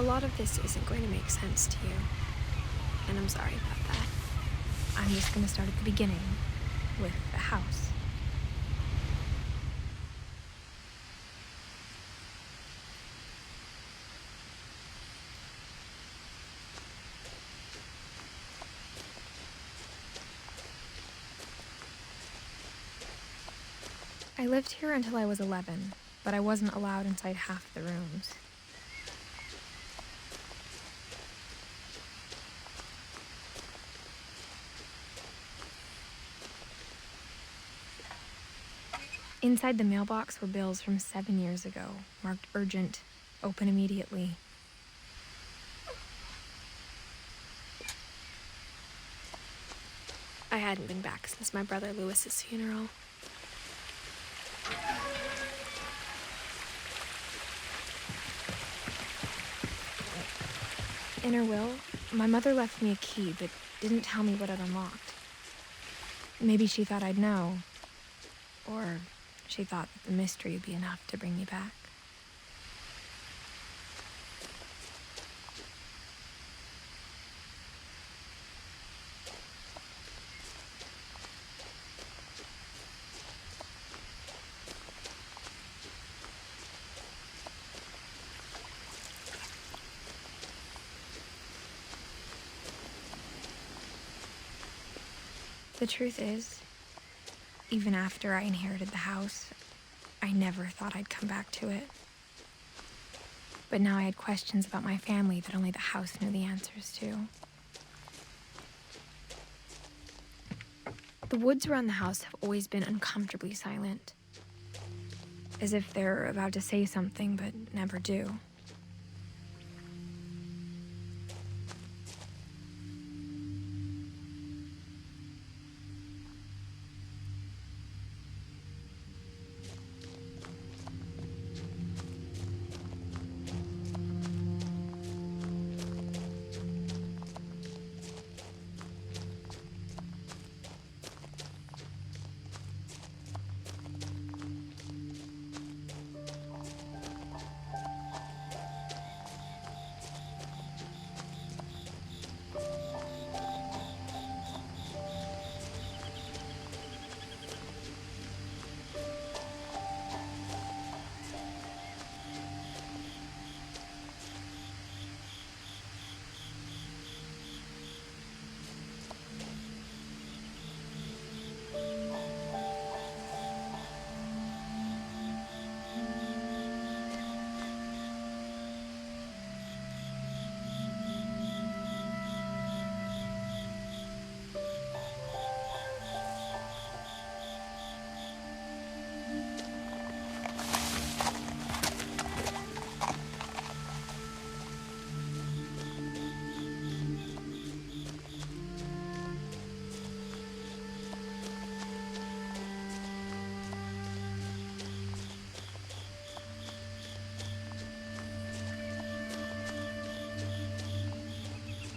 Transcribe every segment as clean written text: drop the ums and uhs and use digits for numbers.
lot of this isn't going to make sense to you, and I'm sorry about that. I'm just going to start at the beginning, with the house. I lived here until I was 11, but I wasn't allowed inside half the rooms. Inside the mailbox were bills from 7 years ago, marked urgent, open immediately. I hadn't been back since my brother Lewis's funeral. In her will, my mother left me a key, but didn't tell me what it unlocked. Maybe she thought I'd know, or she thought that the mystery would be enough to bring me back. The truth is, even after I inherited the house, I never thought I'd come back to it. But now I had questions about my family that only the house knew the answers to. The woods around the house have always been uncomfortably silent, as if they're about to say something but never do.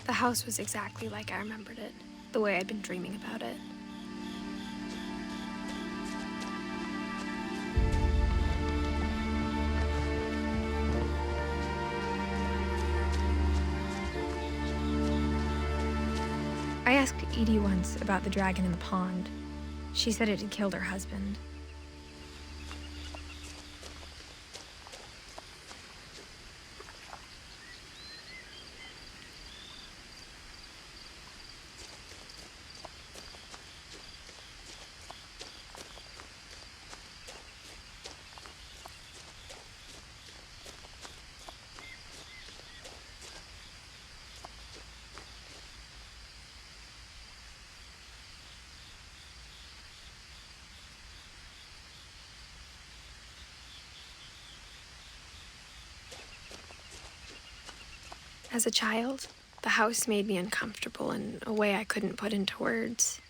The house was exactly like I remembered it, the way I'd been dreaming about it. I asked Edie once about the dragon in the pond. She said it had killed her husband. As a child, the house made me uncomfortable in a way I couldn't put into words.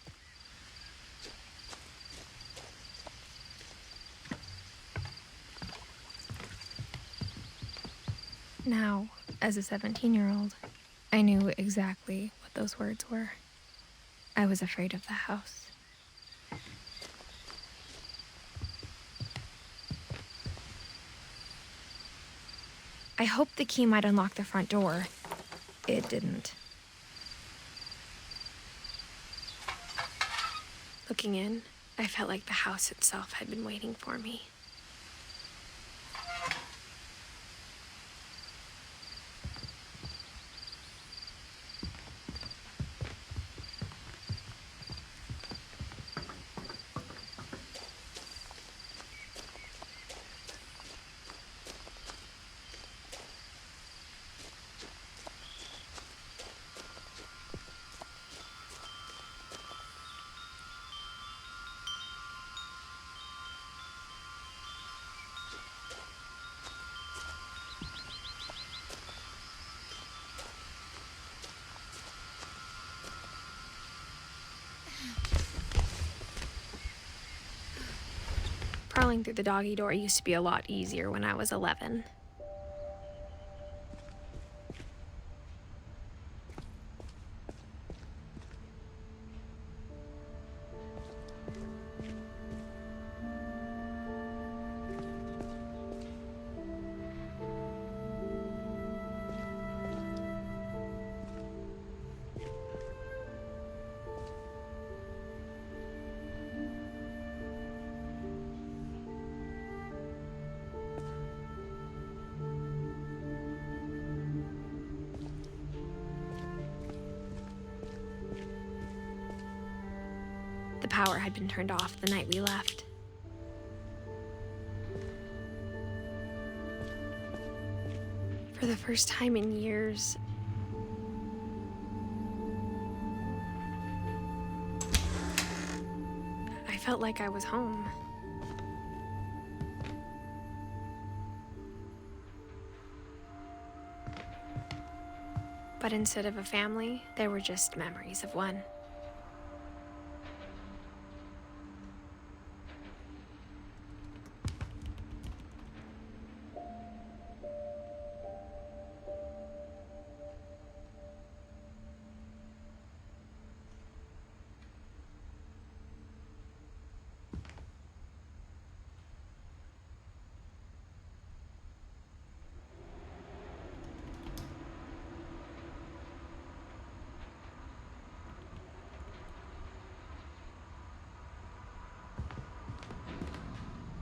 Now, as a 17-year-old, I knew exactly what those words were. I was afraid of the house. I hoped the key might unlock the front door. It didn't. Looking in, I felt like the house itself had been waiting for me. Crawling through the doggy door used to be a lot easier when I was 11. The power had been turned off the night we left. For the first time in years, I felt like I was home. But instead of a family, there were just memories of one.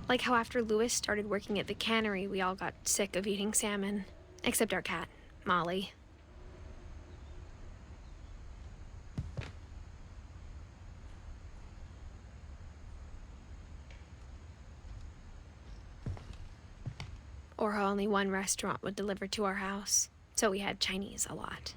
Like how after Louis started working at the cannery, we all got sick of eating salmon. Except our cat, Molly. Or how only one restaurant would deliver to our house, so we had Chinese a lot.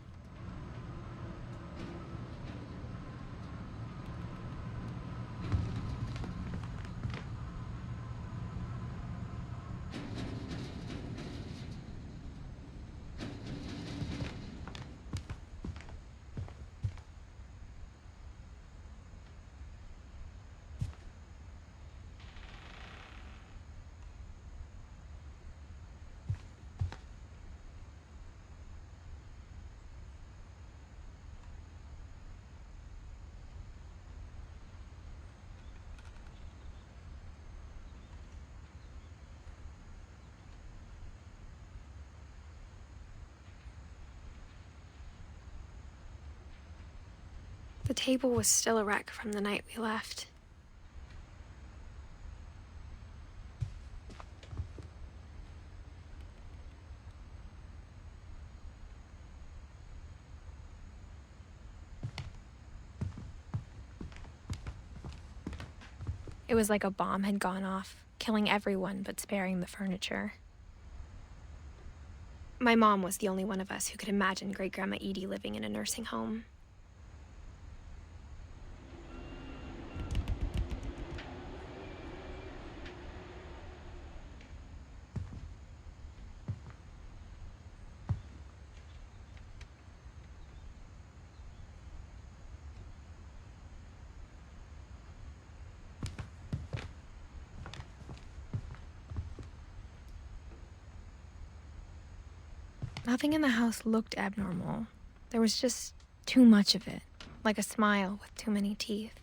The table was still a wreck from the night we left. It was like a bomb had gone off, killing everyone but sparing the furniture. My mom was the only one of us who could imagine Great-Grandma Edie living in a nursing home. Nothing in the house looked abnormal. There was just too much of it, like a smile with too many teeth.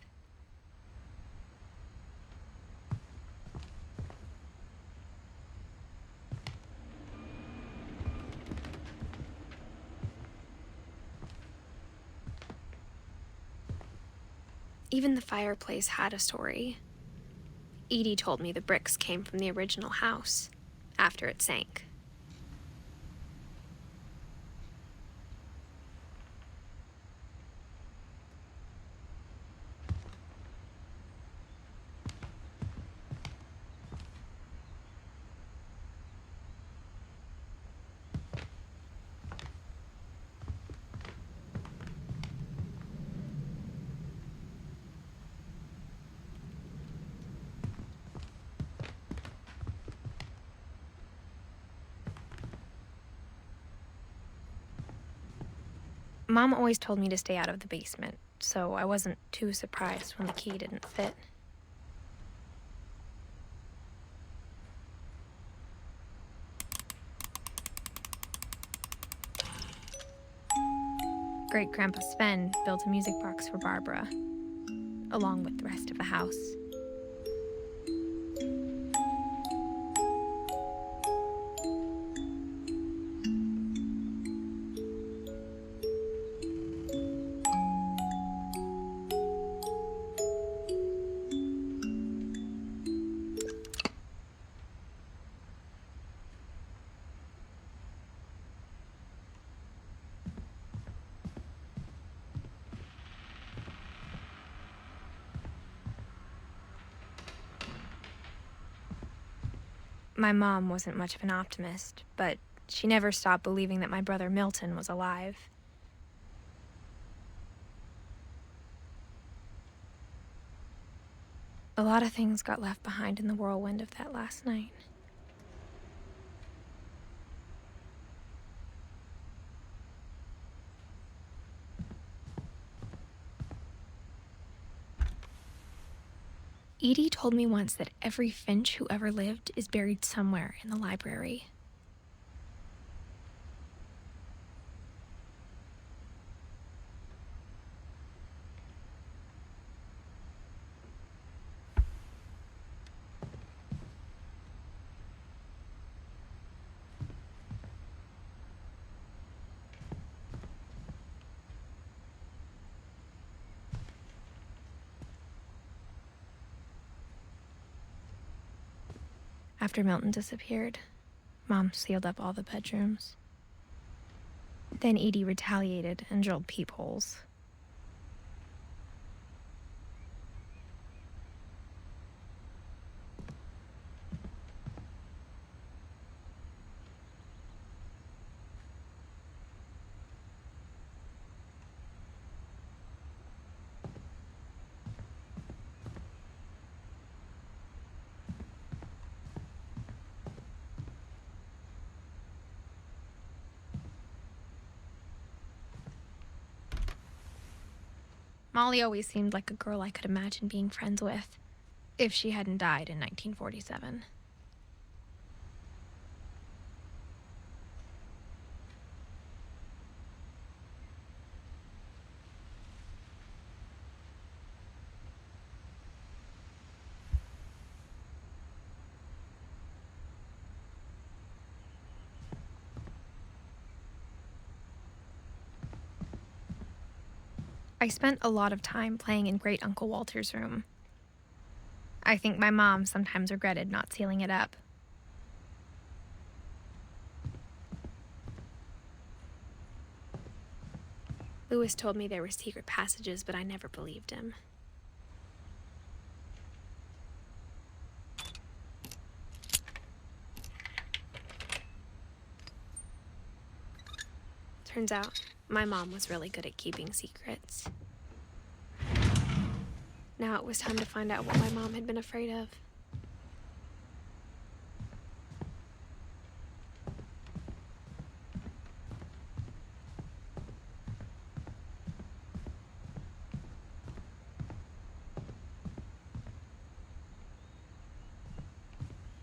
Even the fireplace had a story. Edie told me the bricks came from the original house, after it sank. Mom always told me to stay out of the basement, so I wasn't too surprised when the key didn't fit. Great-Grandpa Sven built a music box for Barbara, along with the rest of the house. My mom wasn't much of an optimist, but she never stopped believing that my brother Milton was alive. A lot of things got left behind in the whirlwind of that last night. Edie told me once that every Finch who ever lived is buried somewhere in the library. After Milton disappeared, Mom sealed up all the bedrooms. Then Edie retaliated and drilled peepholes. Molly always seemed like a girl I could imagine being friends with, if she hadn't died in 1947. I spent a lot of time playing in Great Uncle Walter's room. I think my mom sometimes regretted not sealing it up. Lewis told me there were secret passages, but I never believed him. Turns out, my mom was really good at keeping secrets. Now it was time to find out what my mom had been afraid of.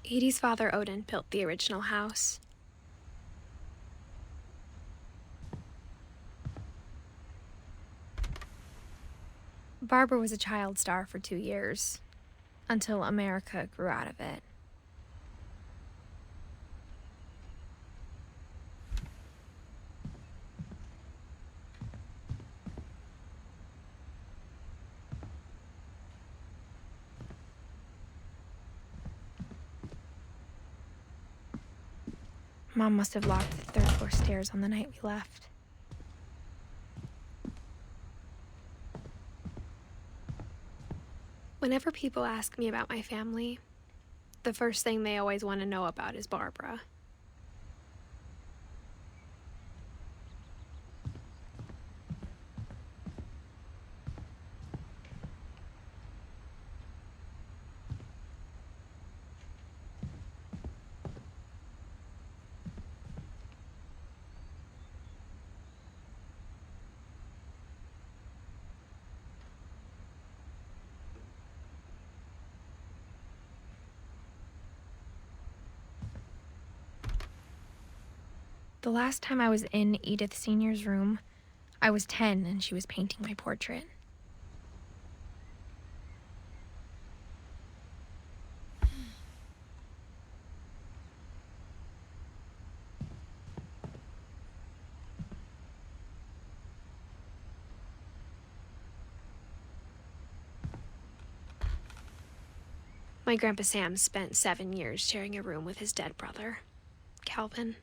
Edie's father, Odin, built the original house. Barbara was a child star for 2 years, until America grew out of it. Mom must have locked the third floor stairs on the night we left. Whenever people ask me about my family, the first thing they always want to know about is Barbara. The last time I was in Edith Sr.'s room, I was 10 and she was painting my portrait. My Grandpa Sam spent 7 years sharing a room with his dead brother, Calvin.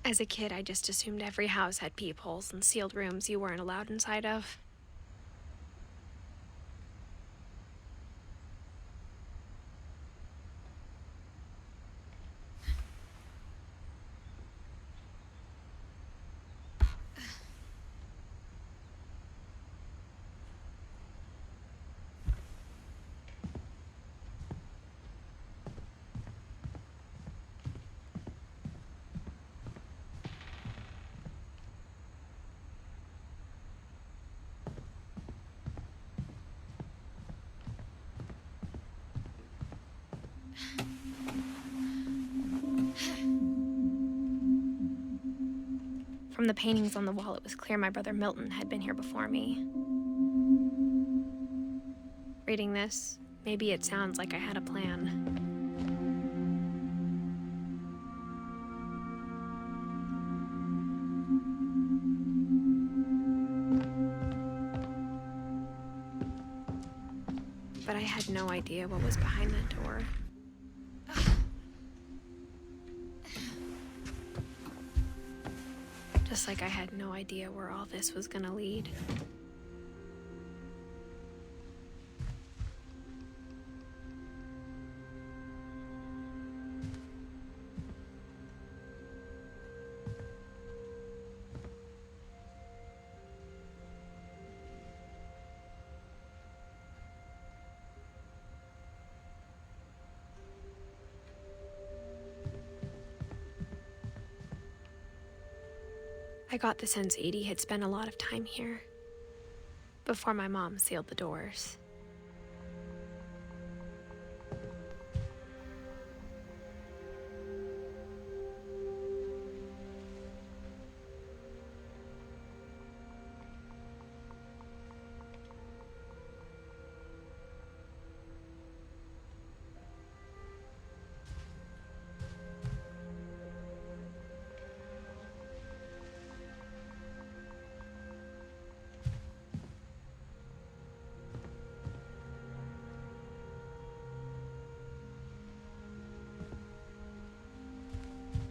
As a kid, I just assumed every house had peepholes and sealed rooms you weren't allowed inside of. From the paintings on the wall, it was clear my brother Milton had been here before me. Reading this, maybe it sounds like I had a plan. But I had no idea what was behind that door. Just like I had no idea where all this was gonna lead. I got the sense Edie had spent a lot of time here, before my mom sealed the doors.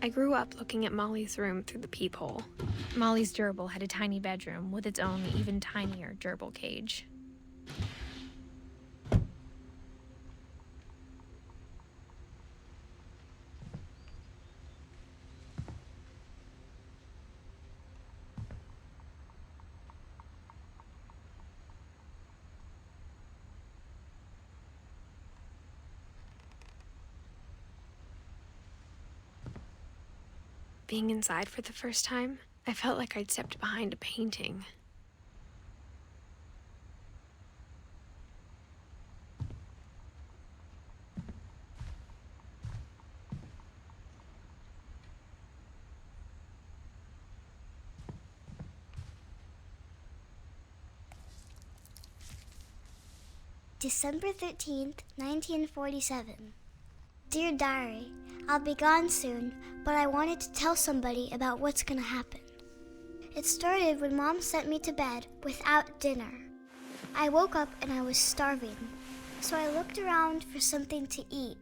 I grew up looking at Molly's room through the peephole. Molly's gerbil had a tiny bedroom with its own even tinier gerbil cage. Being inside for the first time, I felt like I'd stepped behind a painting. December 13th, 1947. Dear Diary, I'll be gone soon, but I wanted to tell somebody about what's gonna happen. It started when Mom sent me to bed without dinner. I woke up and I was starving, so I looked around for something to eat.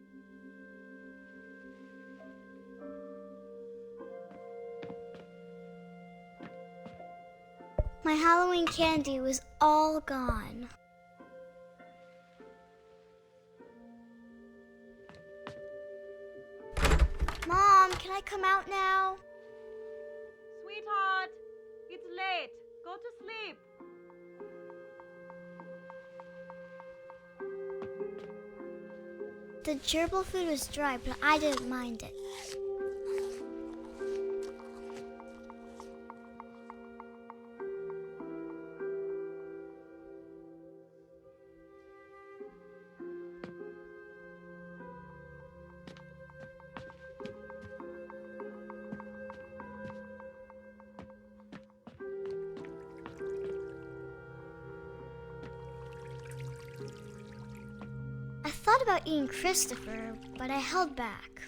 My Halloween candy was all gone. Mom, can I come out now? Sweetheart, it's late. Go to sleep. The gerbil food was dry, but I didn't mind it. I thought about eating Christopher, but I held back.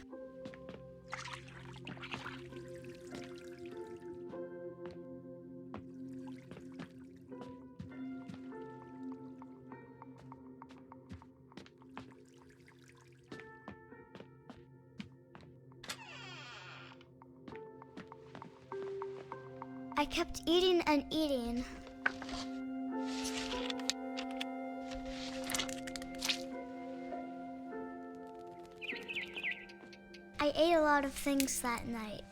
I kept eating and eating. I ate a lot of things that night.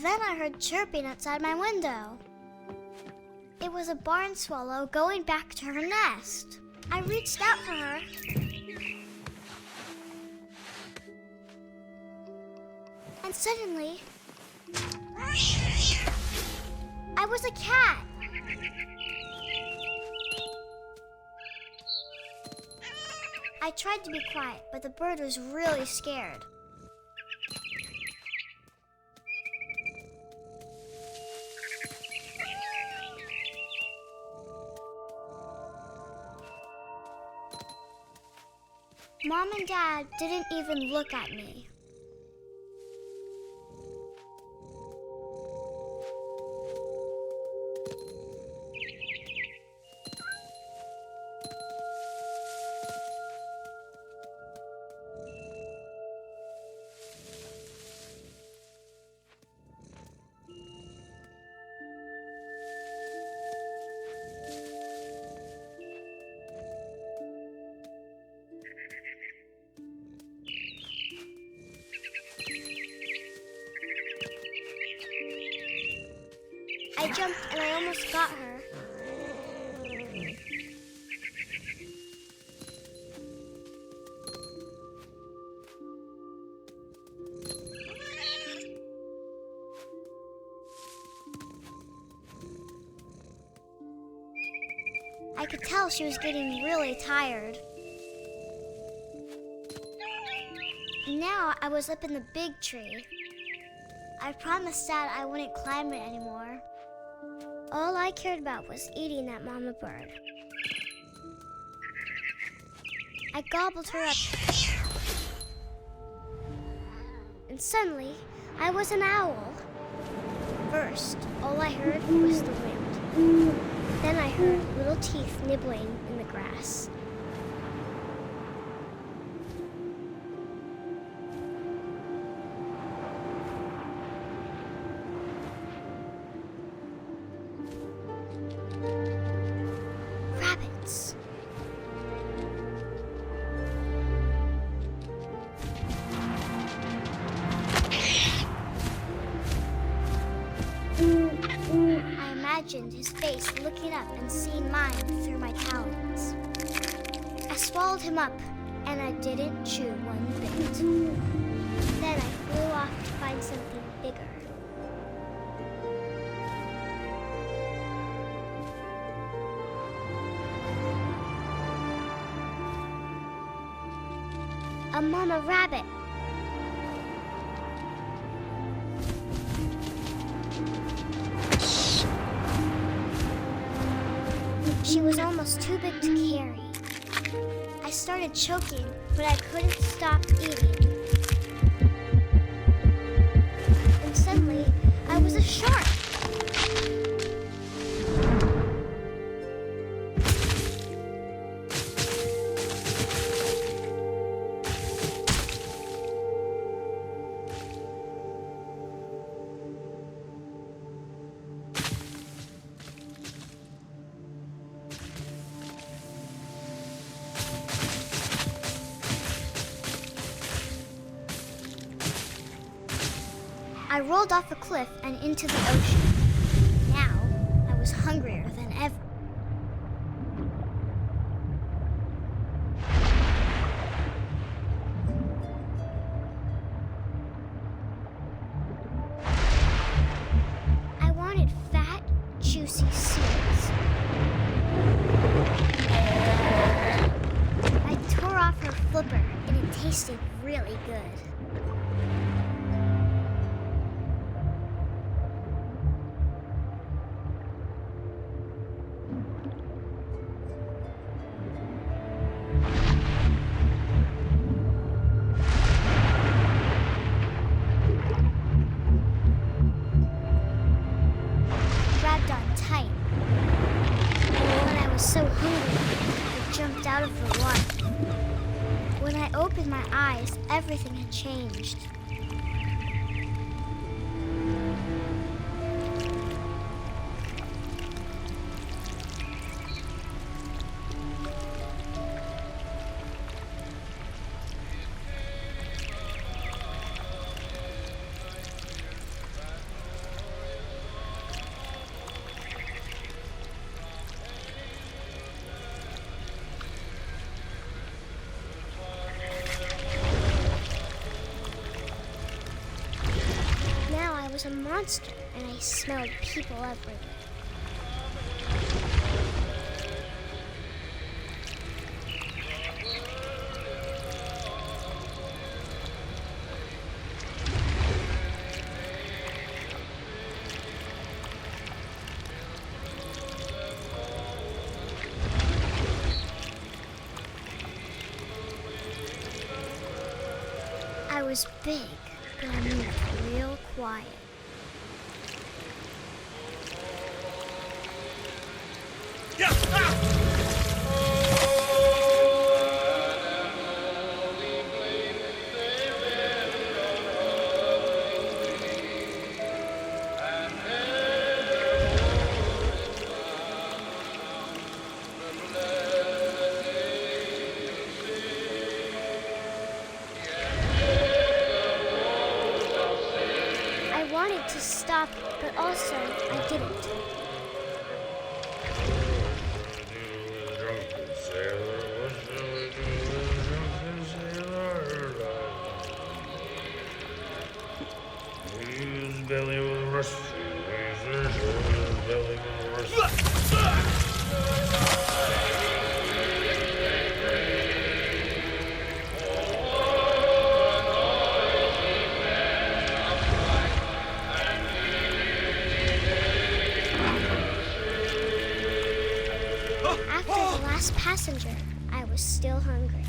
Then I heard chirping outside my window. It was a barn swallow going back to her nest. I reached out for her. And suddenly, I was a cat. I tried to be quiet, but the bird was really scared. Mom and Dad didn't even look at me. I jumped and I almost got her. I could tell she was getting really tired. Now I was up in the big tree. I promised Dad I wouldn't climb it anymore. All I cared about was eating that mama bird. I gobbled her up. And suddenly, I was an owl. First, all I heard was the wind. Then I heard little teeth nibbling in the grass. Rabbits. I imagined his face looking up and seeing mine through my talons. I swallowed him up, and I didn't chew one bit. Then I flew off to find something bigger. A mama rabbit. She was almost too big to carry. I started choking, but I couldn't stop eating. And suddenly, I was a shark. I rolled off a cliff and into the ocean. Now, I was hungrier than ever. I wanted fat, juicy seals. I tore off her flipper, and it tasted really good. Grabbed on tight. And when I was so hungry, I jumped out of the water. When I opened my eyes, everything had changed. I was a monster, and I smelled people everywhere. I was big, but I moved real quiet. I wanted to stop, but also I didn't. Belly will rust. Belly will rust. After the last passenger, I was still hungry.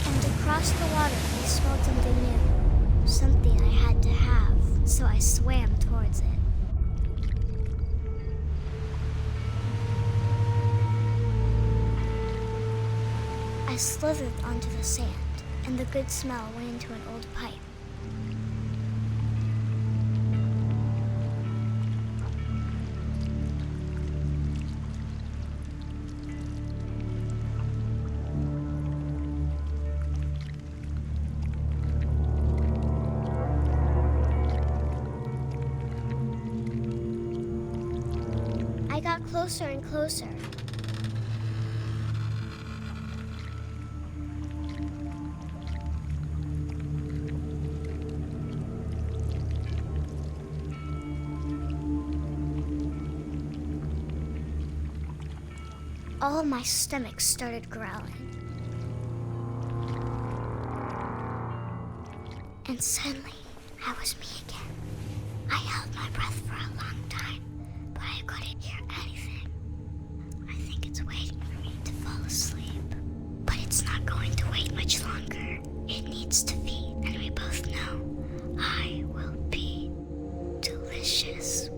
And across the water, I smelled something new. Something I had to have, so I swam towards it. I slithered onto the sand, and the good smell went into an old pipe. I got closer and closer. All my stomach started growling. And suddenly, I was me again. I held my breath for a long time, but I couldn't hear anything. I think It's waiting for me to fall asleep. But it's not going to wait much longer. It needs to feed, and we both know I will be delicious.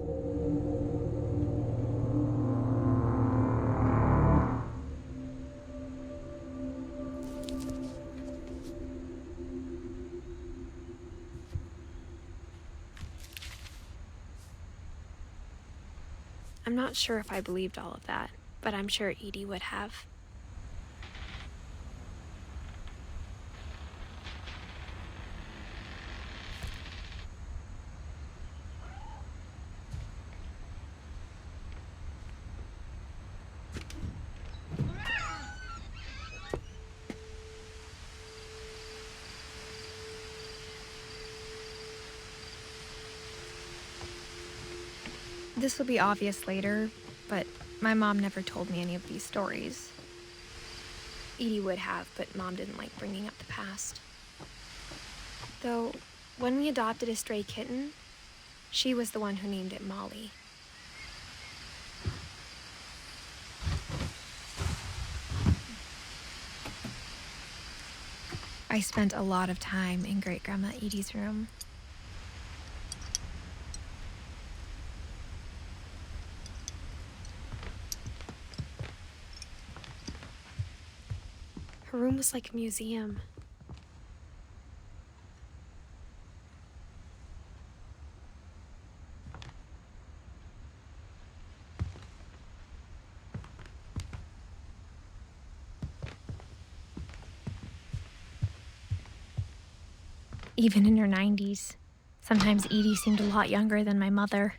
I'm not sure if I believed all of that, but I'm sure Edie would have. This will be obvious later, but my mom never told me any of these stories. Edie would have, but Mom didn't like bringing up the past. Though, when we adopted a stray kitten, she was the one who named it Molly. I spent a lot of time in Great-Grandma Edie's room. Her room was like a museum. Even in her 90s. Sometimes Edie seemed a lot younger than my mother.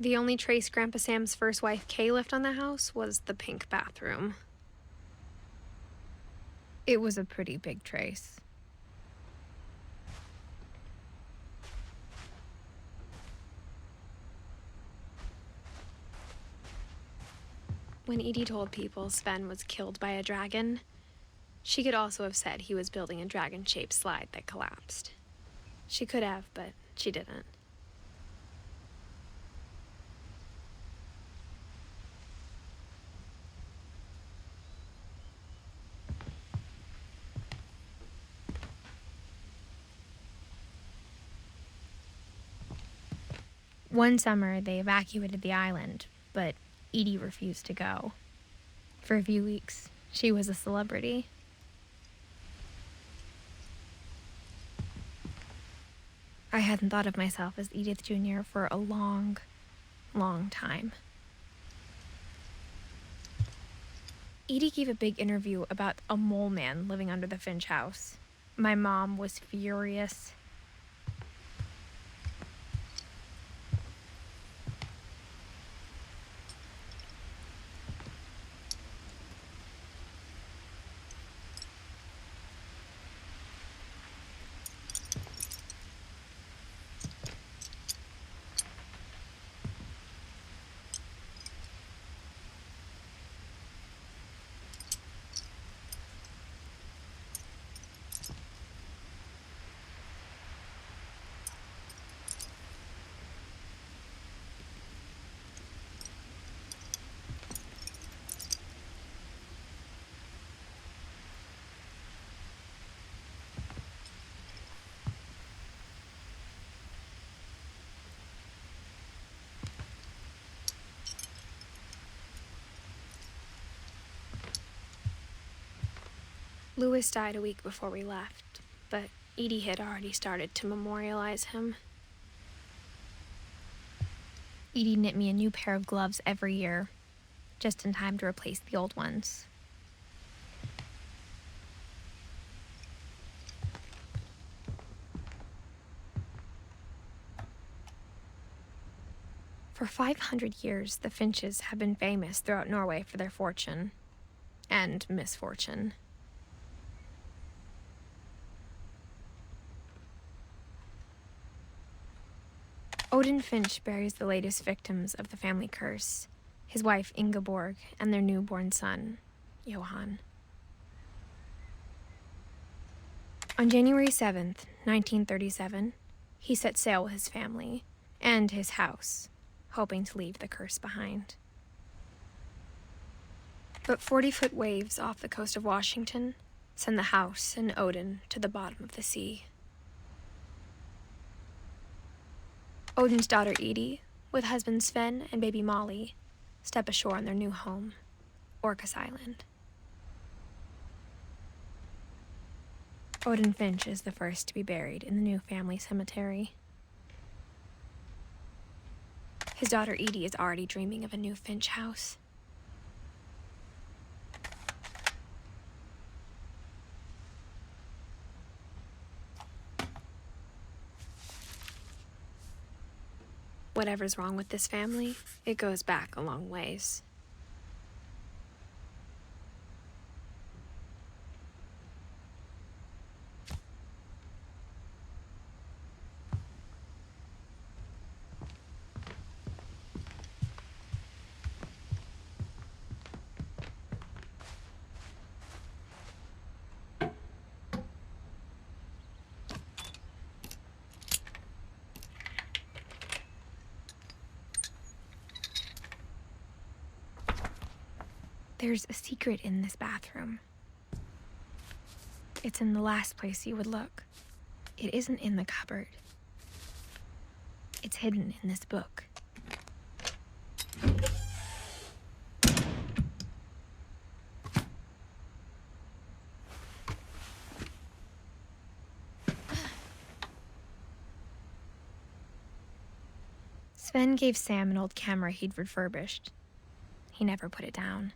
The only trace Grandpa Sam's first wife, Kay, left on the house was the pink bathroom. It was a pretty big trace. When Edie told people Sven was killed by a dragon, she could also have said he was building a dragon-shaped slide that collapsed. She could have, but she didn't. One summer, they evacuated the island, but Edie refused to go. For a few weeks, she was a celebrity. I hadn't thought of myself as Edith Jr. for a long, long time. Edie gave a big interview about a mole man living under the Finch house. My mom was furious. Louis died a week before we left, but Edie had already started to memorialize him. Edie knit me a new pair of gloves every year, just in time to replace the old ones. For 500 years, the Finches have been famous throughout Norway for their fortune and misfortune. Odin Finch buries the latest victims of the family curse, his wife Ingeborg and their newborn son, Johan. On January 7th, 1937, he set sail with his family and his house hoping to leave the curse behind. But 40-foot waves off the coast of Washington send the house and Odin to the bottom of the sea. Odin's daughter Edie, with husband Sven and baby Molly, step ashore on their new home, Orcas Island. Odin Finch is the first to be buried in the new family cemetery. His daughter Edie is already dreaming of a new Finch house. Whatever's wrong with this family, it goes back a long ways. There's a secret in this bathroom. It's in the last place you would look. It isn't in the cupboard. It's hidden in this book. Sven gave Sam an old camera he'd refurbished. He never put it down.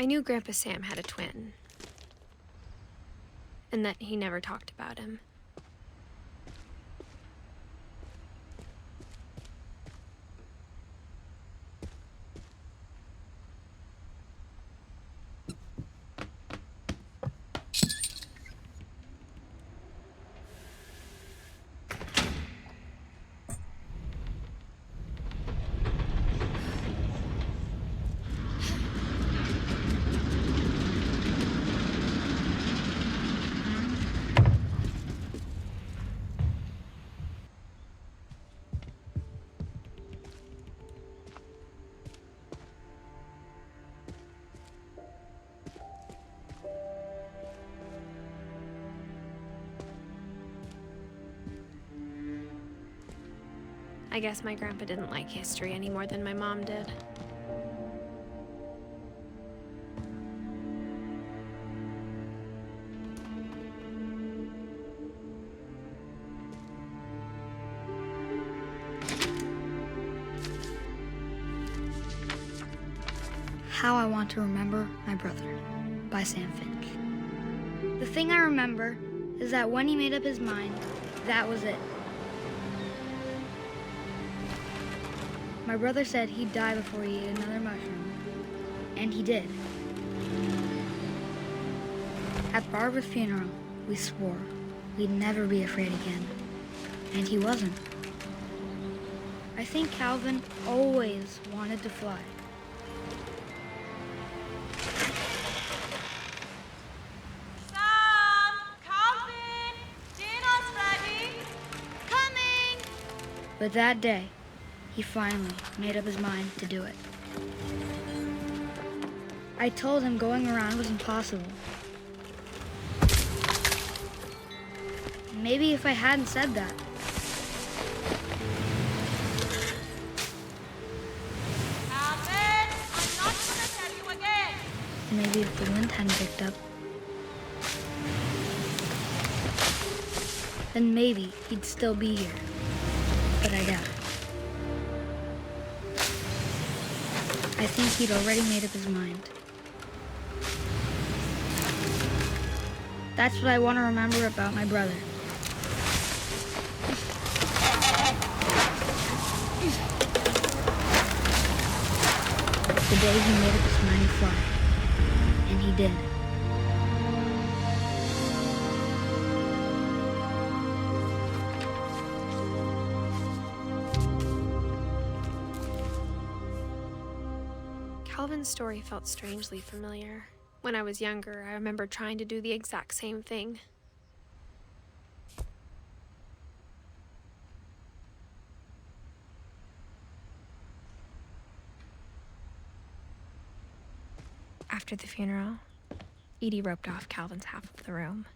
I knew Grandpa Sam had a twin, and that he never talked about him. I guess my grandpa didn't like history any more than my mom did. How I Want to Remember My Brother by Sam Finch. The thing I remember is that when he made up his mind, that was it. My brother said he'd die before he ate another mushroom, And he did. At Barbara's funeral, we swore we'd never be afraid again. And he wasn't. I think Calvin always wanted to fly. Sam! Calvin! Dinner's ready! Coming! But that day, he finally made up his mind to do it. I told him going around was impossible. Maybe if I hadn't said that, Calvin! I'm not gonna tell you again! maybe if the wind hadn't picked up, then maybe he'd still be here. But I doubt it. I think he'd already made up his mind. That's what I want to remember about my brother. The day he made up his mind to fly. And he did. Calvin's story felt strangely familiar. When I was younger, I remember trying to do the exact same thing. After the funeral, Edie roped off Calvin's half of the room.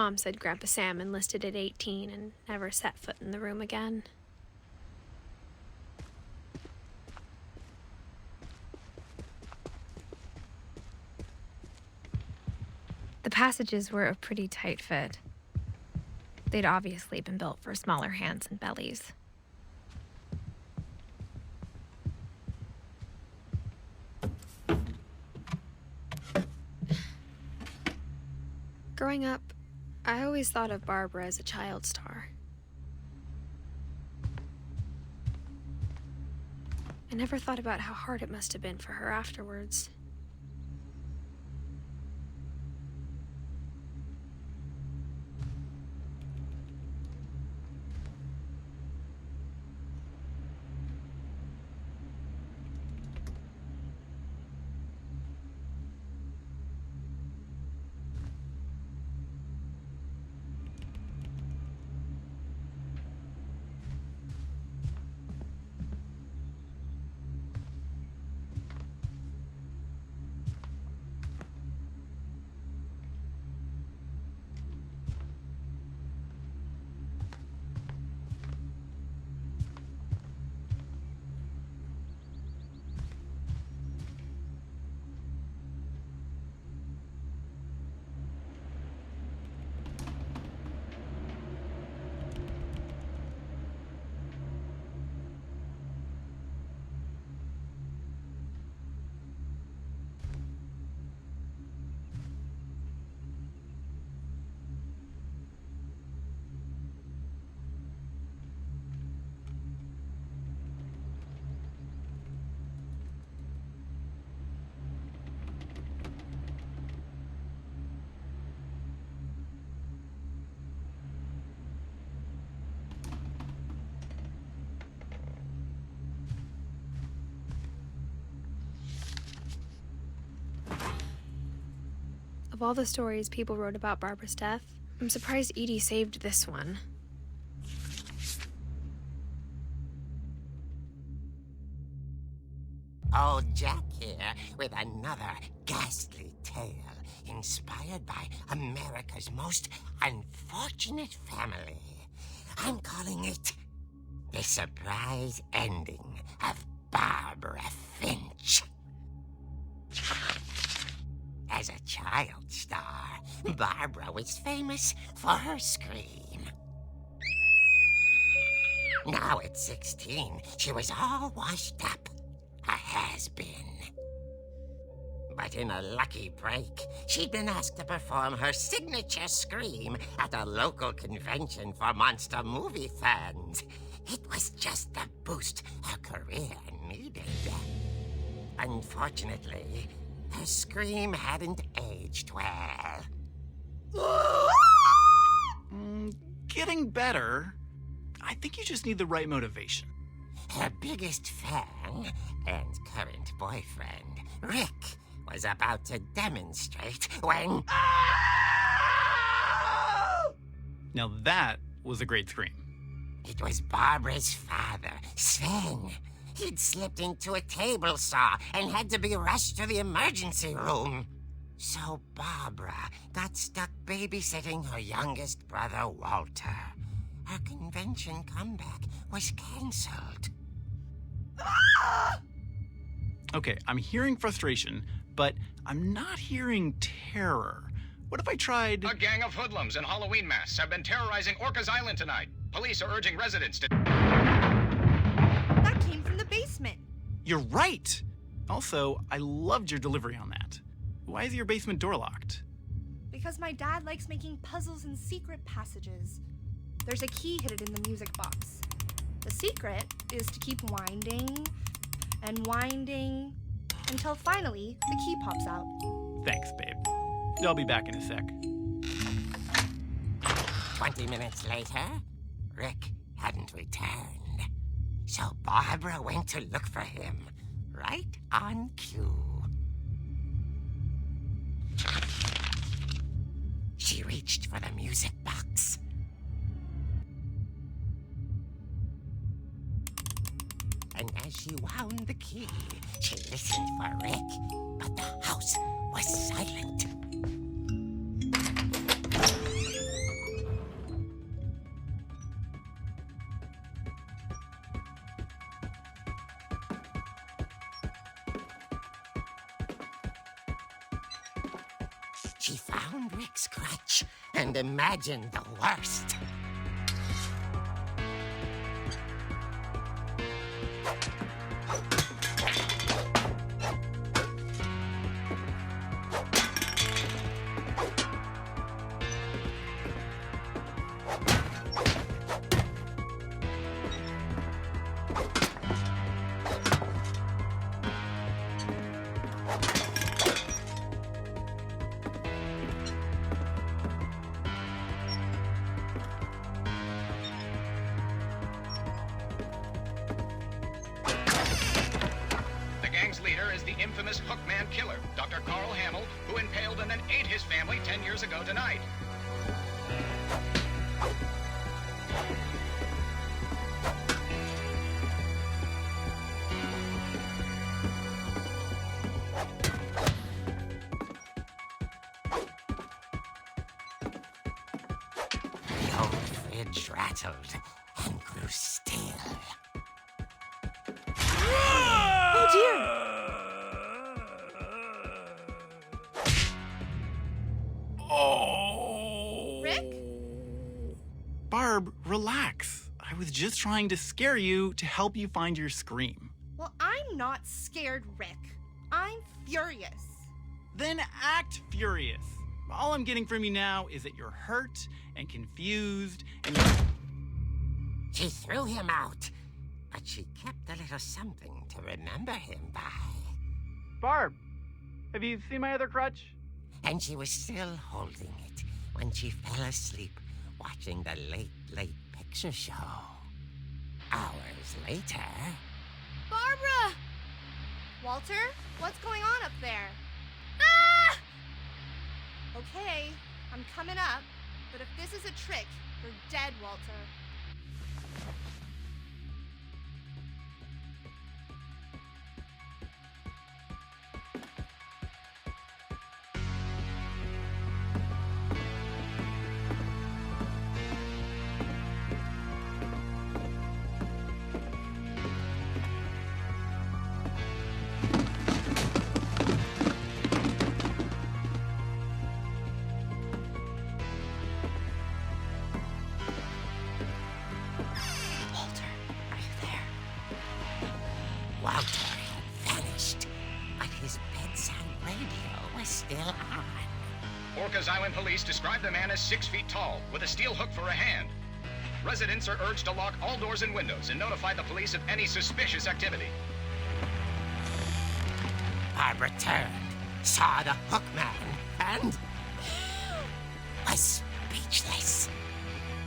Mom said Grandpa Sam enlisted at 18 and never set foot in the room again. The passages were a pretty tight fit. They'd obviously been built for smaller hands and bellies. Growing up, I always thought of Barbara as a child star. I never thought about how hard it must have been for her afterwards. Of all the stories people wrote about Barbara's death, I'm surprised Edie saved this one. Old Jack here with another ghastly tale inspired by America's most unfortunate family. I'm calling it The Surprise Ending of Barbara Finch. As a child star, Barbara was famous for her scream. Now at 16, she was all washed up. A has-been. But in a lucky break, she'd been asked to perform her signature scream at a local convention for monster movie fans. It was just the boost her career needed. Unfortunately, her scream hadn't aged well. Getting better. I think you just need the right motivation. Her biggest fan and current boyfriend, Rick, was about to demonstrate when... Now that was a great scream. It was Barbara's father, Sven. He'd slipped into a table saw and had to be rushed to the emergency room. So Barbara got stuck babysitting her youngest brother, Walter. Her convention comeback was cancelled. Okay, I'm hearing frustration, but I'm not hearing terror. What if I tried... A gang of hoodlums in Halloween masks have been terrorizing Orcas Island tonight. Police are urging residents to... That came from the basement. You're right! Also, I loved your delivery on that. Why is your basement door locked? Because my dad likes making puzzles and secret passages. There's a key hidden in the music box. The secret is to keep winding and winding until finally the key pops out. Thanks, babe. I'll be back in a sec. 20 minutes later, Rick hadn't returned. So Barbara went to look for him, right on cue. She reached for the music box. And as she wound the key, she listened for Rick, but the house was silent. She found Rick's crutch and imagined the worst. Infamous Hookman killer, Dr. Carl Hamill, who impaled and then ate his family 10 years ago tonight. The old fridge rattled and grew still. Oh dear! Rick? Barb, relax. I was just trying to scare you to help you find your scream. Well, I'm not scared, Rick. I'm furious. Then act furious. All I'm getting from you now is that you're hurt and confused and She threw him out, but she kept a little something to remember him by. Barb, have you seen my other crutch? And she was still holding it when she fell asleep watching the late picture show. Hours later... Barbara! Walter, what's going on up there? Ah! Okay, I'm coming up, but if this is a trick, you're dead, Walter. was still on. Orcas Island police describe the man as 6 feet tall, with a steel hook for a hand. Residents are urged to lock all doors and windows and notify the police of any suspicious activity. Barbara turned, saw the hook man, and was speechless.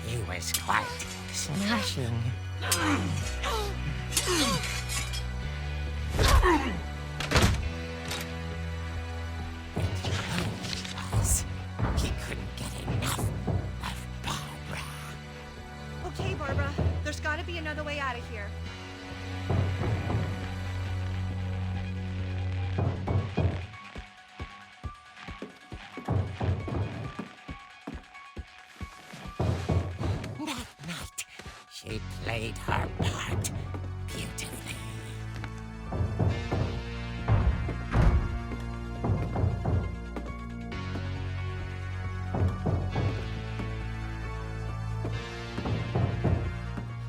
He was quite smashing. He couldn't get enough of Barbara. Okay, Barbara, there's gotta be another way out of here. That night, she played her part beautifully.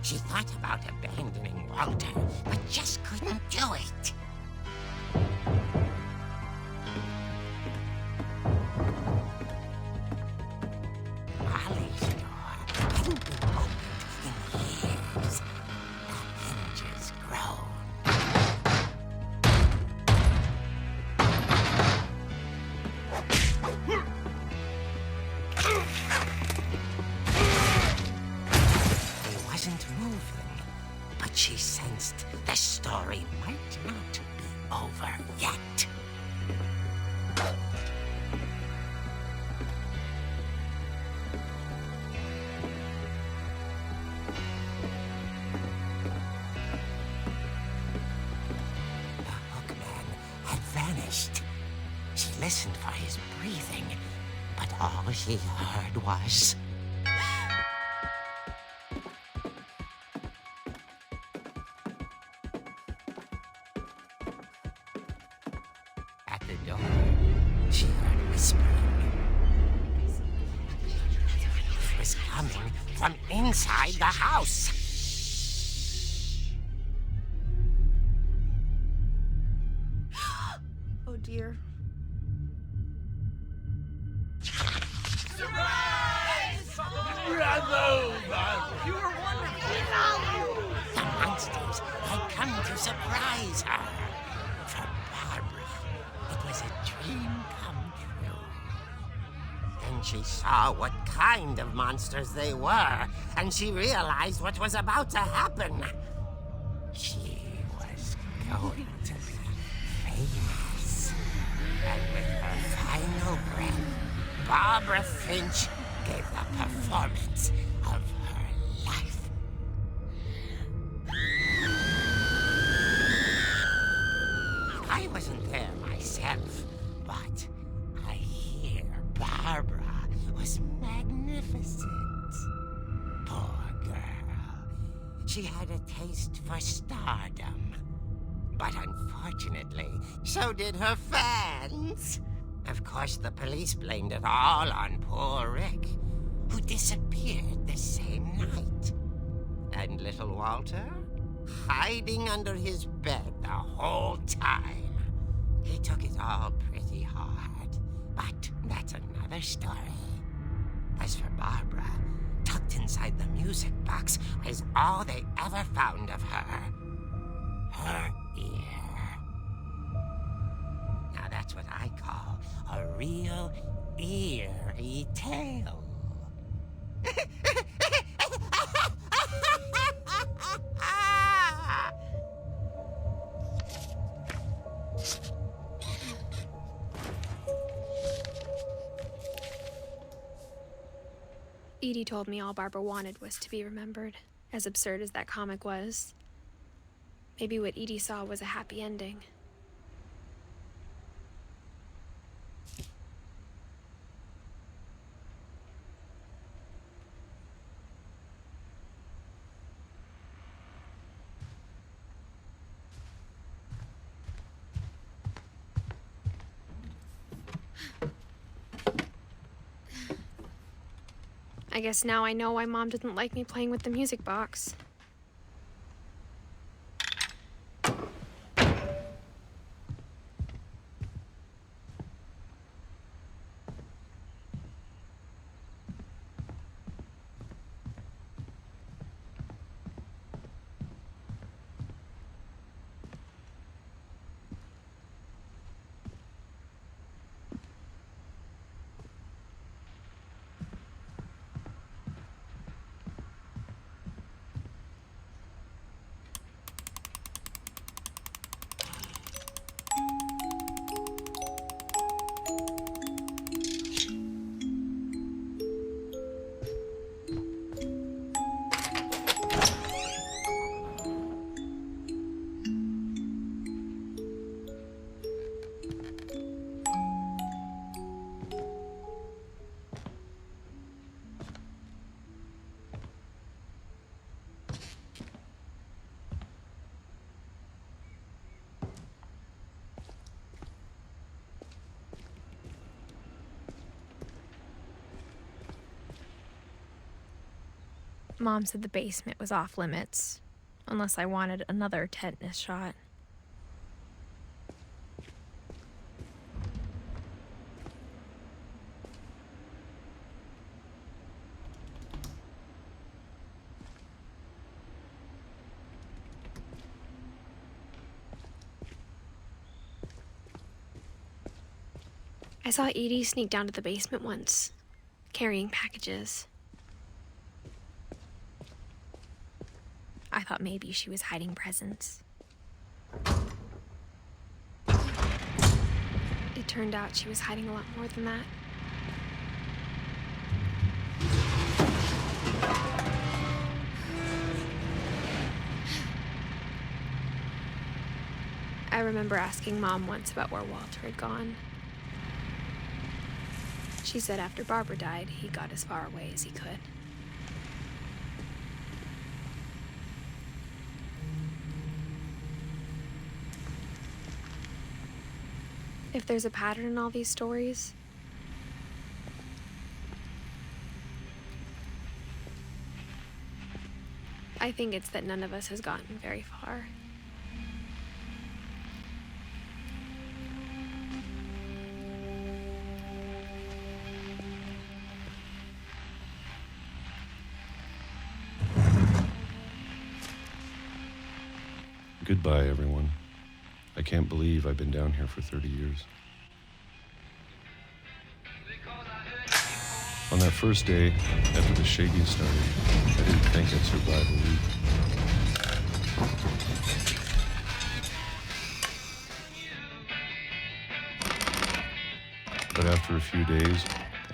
She thought about abandoning Walter, but just couldn't do it. Molly's door hadn't been opened in years. The hinges groaned. He wasn't moving, but she sensed the story might not be over yet. The hookman had vanished. She listened for his breathing, but all she heard was... At the door, she heard whispering. It was coming from inside the house. Oh dear. The monsters had come to surprise her. For Barbara, it was a dream come true. Then she saw what kind of monsters they were, and she realized what was about to happen. She was going to be famous. And with her final breath, Barbara Finch gave the performance of her life. I wasn't there myself, but I hear Barbara was magnificent. Poor girl. She had a taste for stardom. But unfortunately, so did her fans. Of course, the police blamed it all on poor Rick, who disappeared the same night. And little Walter? Hiding under his bed the whole time. He took it all pretty hard, but that's another story. As for Barbara, tucked inside the music box was all they ever found of her. Her ear. Now that's what I call a real eerie tale. Edie told me all Barbara wanted was to be remembered, as absurd as that comic was. Maybe what Edie saw was a happy ending. I guess now I know why Mom didn't like me playing with the music box. Mom said the basement was off limits, unless I wanted another tetanus shot. I saw Edie sneak down to the basement once, carrying packages. I thought maybe she was hiding presents. It turned out she was hiding a lot more than that. I remember asking Mom once about where Walter had gone. She said after Barbara died, he got as far away as he could. If there's a pattern in all these stories, I think it's that none of us has gotten very far. Goodbye, everyone. I can't believe I've been down here for 30 years. On that first day, after the shaking started, I didn't think I'd survive a week. But after a few days,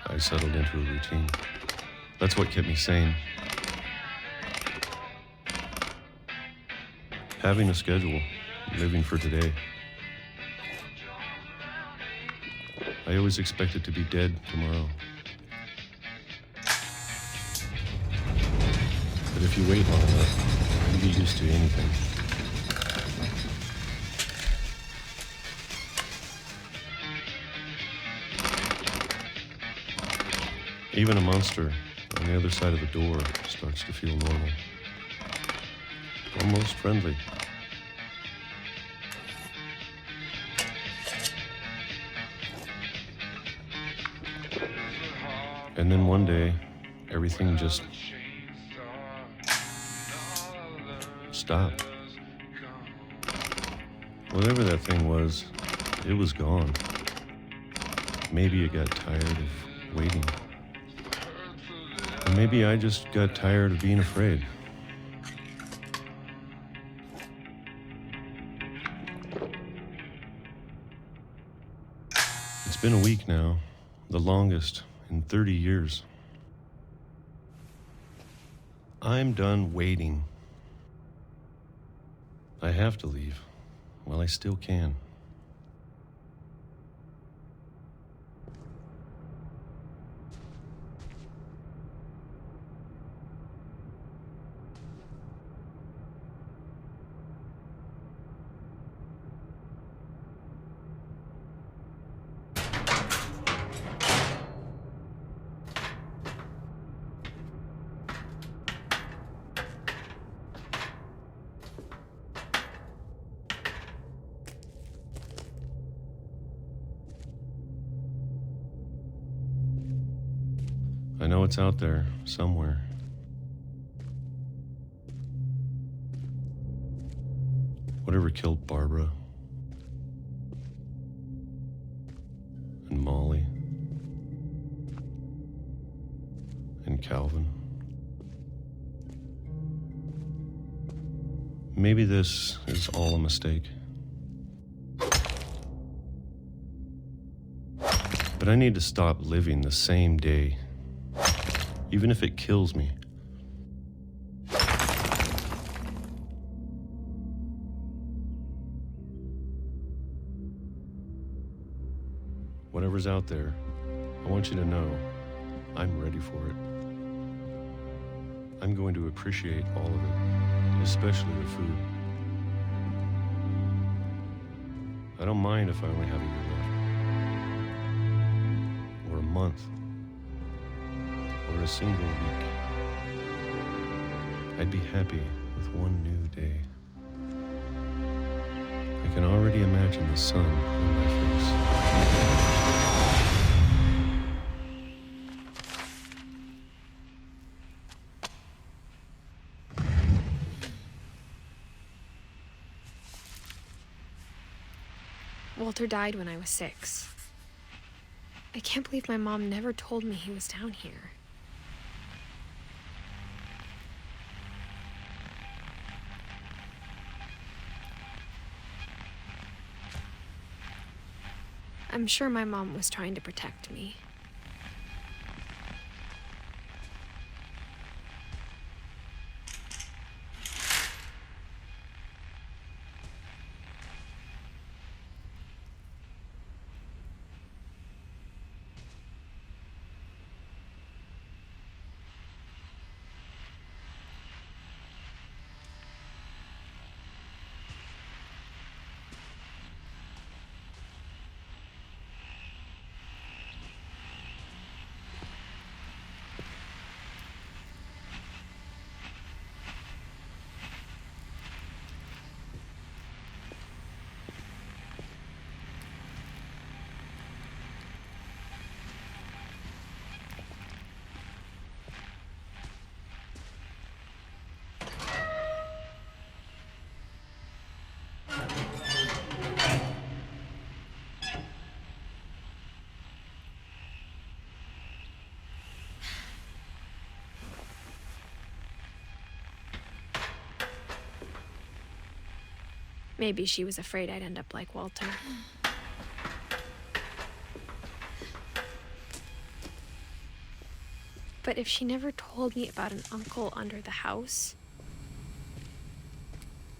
I settled into a routine. That's what kept me sane. Having a schedule, living for today. I always expected to be dead tomorrow. But if you wait long enough, you get used to anything. Even a monster on the other side of the door starts to feel normal. Almost friendly. And then one day, everything just stopped. Whatever that thing was, it was gone. Maybe it got tired of waiting. Or maybe I just got tired of being afraid. It's been a week now, the longest in 30 years. I'm done waiting. I have to leave while I still can. I know it's out there, somewhere. Whatever killed Barbara and Molly and Calvin. Maybe this is all a mistake. But I need to stop living the same day. Even if it kills me. Whatever's out there, I want you to know I'm ready for it. I'm going to appreciate all of it, especially the food. I don't mind if I only have a year left. Or a month. Or a single week. I'd be happy with one new day. I can already imagine the sun on my face. Walter died when I was 6. I can't believe my mom never told me he was down here. I'm sure my mom was trying to protect me. Maybe she was afraid I'd end up like Walter. But if she never told me about an uncle under the house,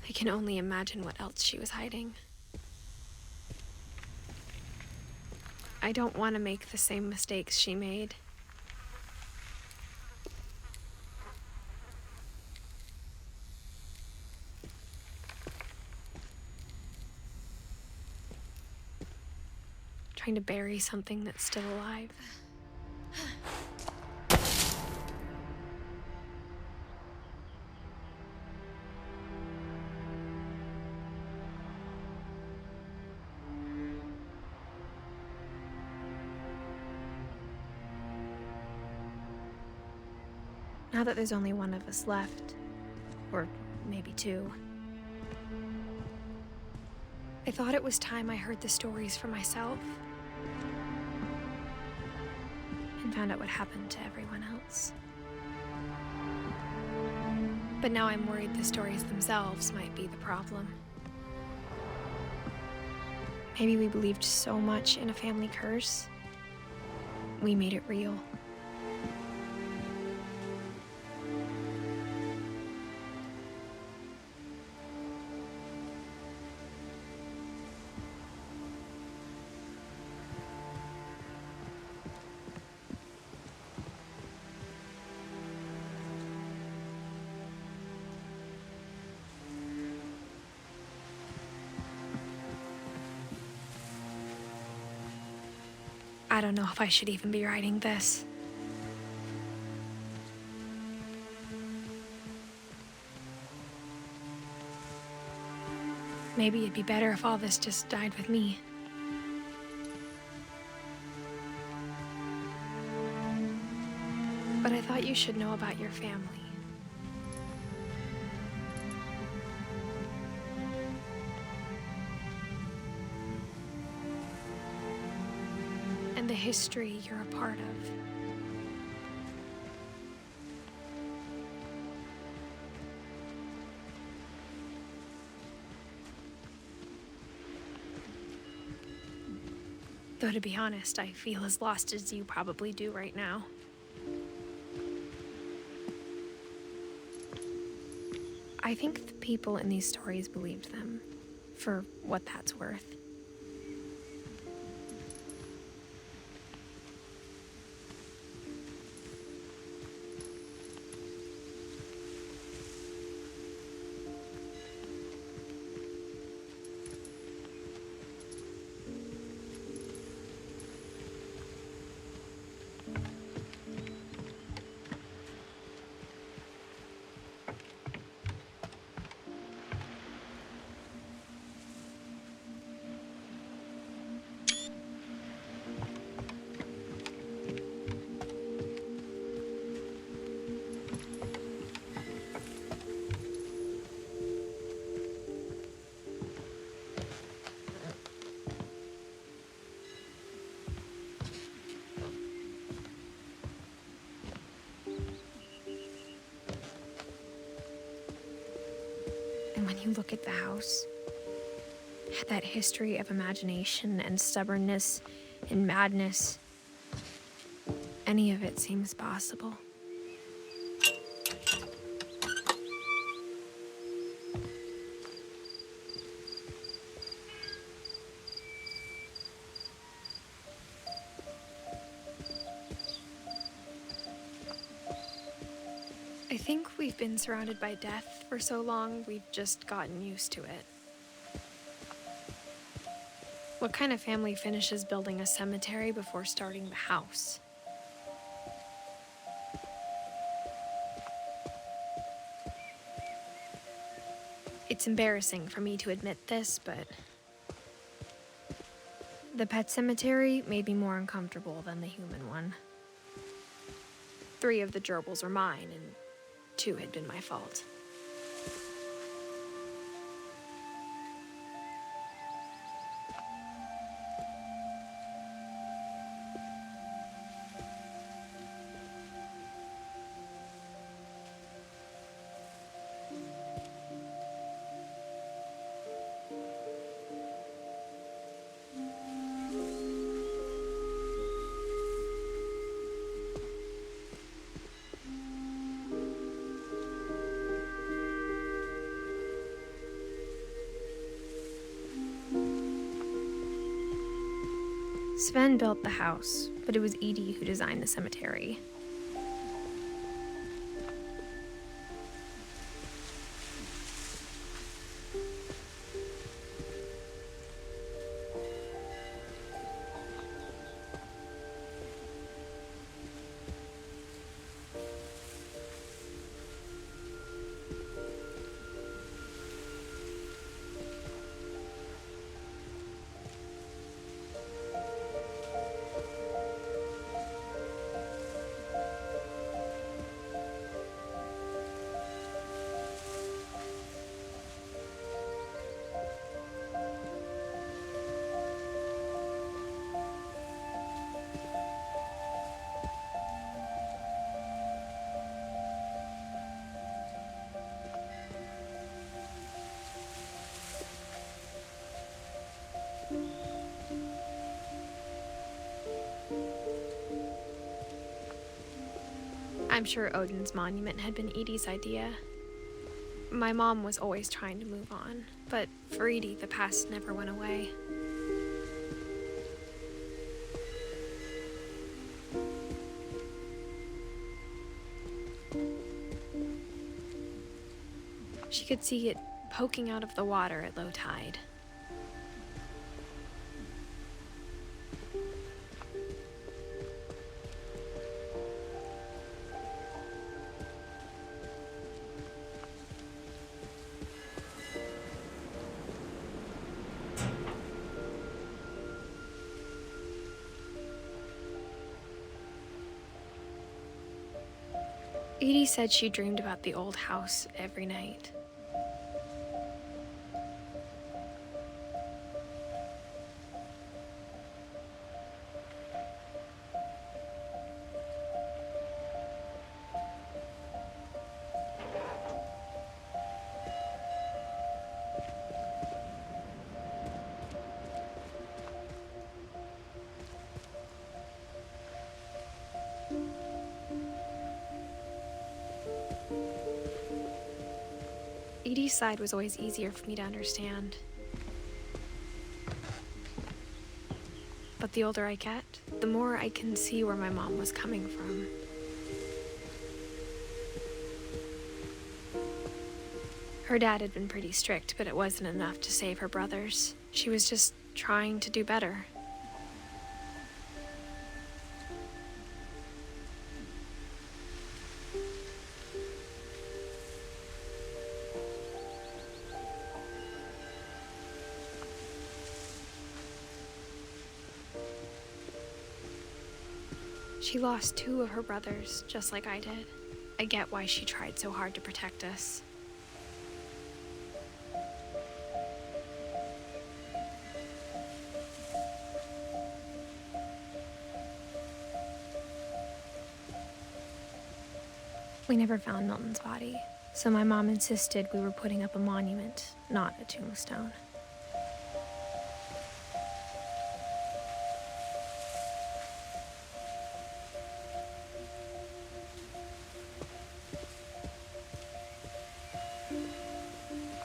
I can only imagine what else she was hiding. I don't want to make the same mistakes she made. Trying to bury something that's still alive. Now that there's only one of us left, or maybe 2, I thought it was time I heard the stories for myself and found out what happened to everyone else. But now I'm worried the stories themselves might be the problem. Maybe we believed so much in a family curse, we made it real. I don't know if I should even be writing this. Maybe it'd be better if all this just died with me. But I thought you should know about your family. And the history you're a part of. Though to be honest, I feel as lost as you probably do right now. I think the people in these stories believed them, for what that's worth. you look at the house, that history of imagination and stubbornness and madness, any of it seems possible. I think we've been surrounded by death for so long, we've just gotten used to it. What kind of family finishes building a cemetery before starting the house? It's embarrassing for me to admit this, but the pet cemetery made me more uncomfortable than the human one. 3 of the gerbils were mine, and 2 had been my fault. Sven built the house, but it was Edie who designed the cemetery. I'm sure Odin's monument had been Edie's idea. My mom was always trying to move on, but for Edie, the past never went away. She could see it poking out of the water at low tide. Edie said she dreamed about the old house every night. Edie's side was always easier for me to understand. But the older I get, the more I can see where my mom was coming from. Her dad had been pretty strict, but it wasn't enough to save her brothers. She was just trying to do better. She lost 2 of her brothers, just like I did. I get why she tried so hard to protect us. We never found Milton's body, So my mom insisted we were putting up a monument, not a tombstone.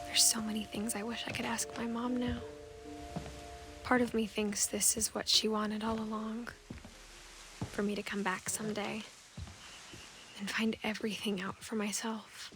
There's so many things I wish I could ask my mom now. Part of me thinks this is what she wanted all along. For me to come back someday and find everything out for myself.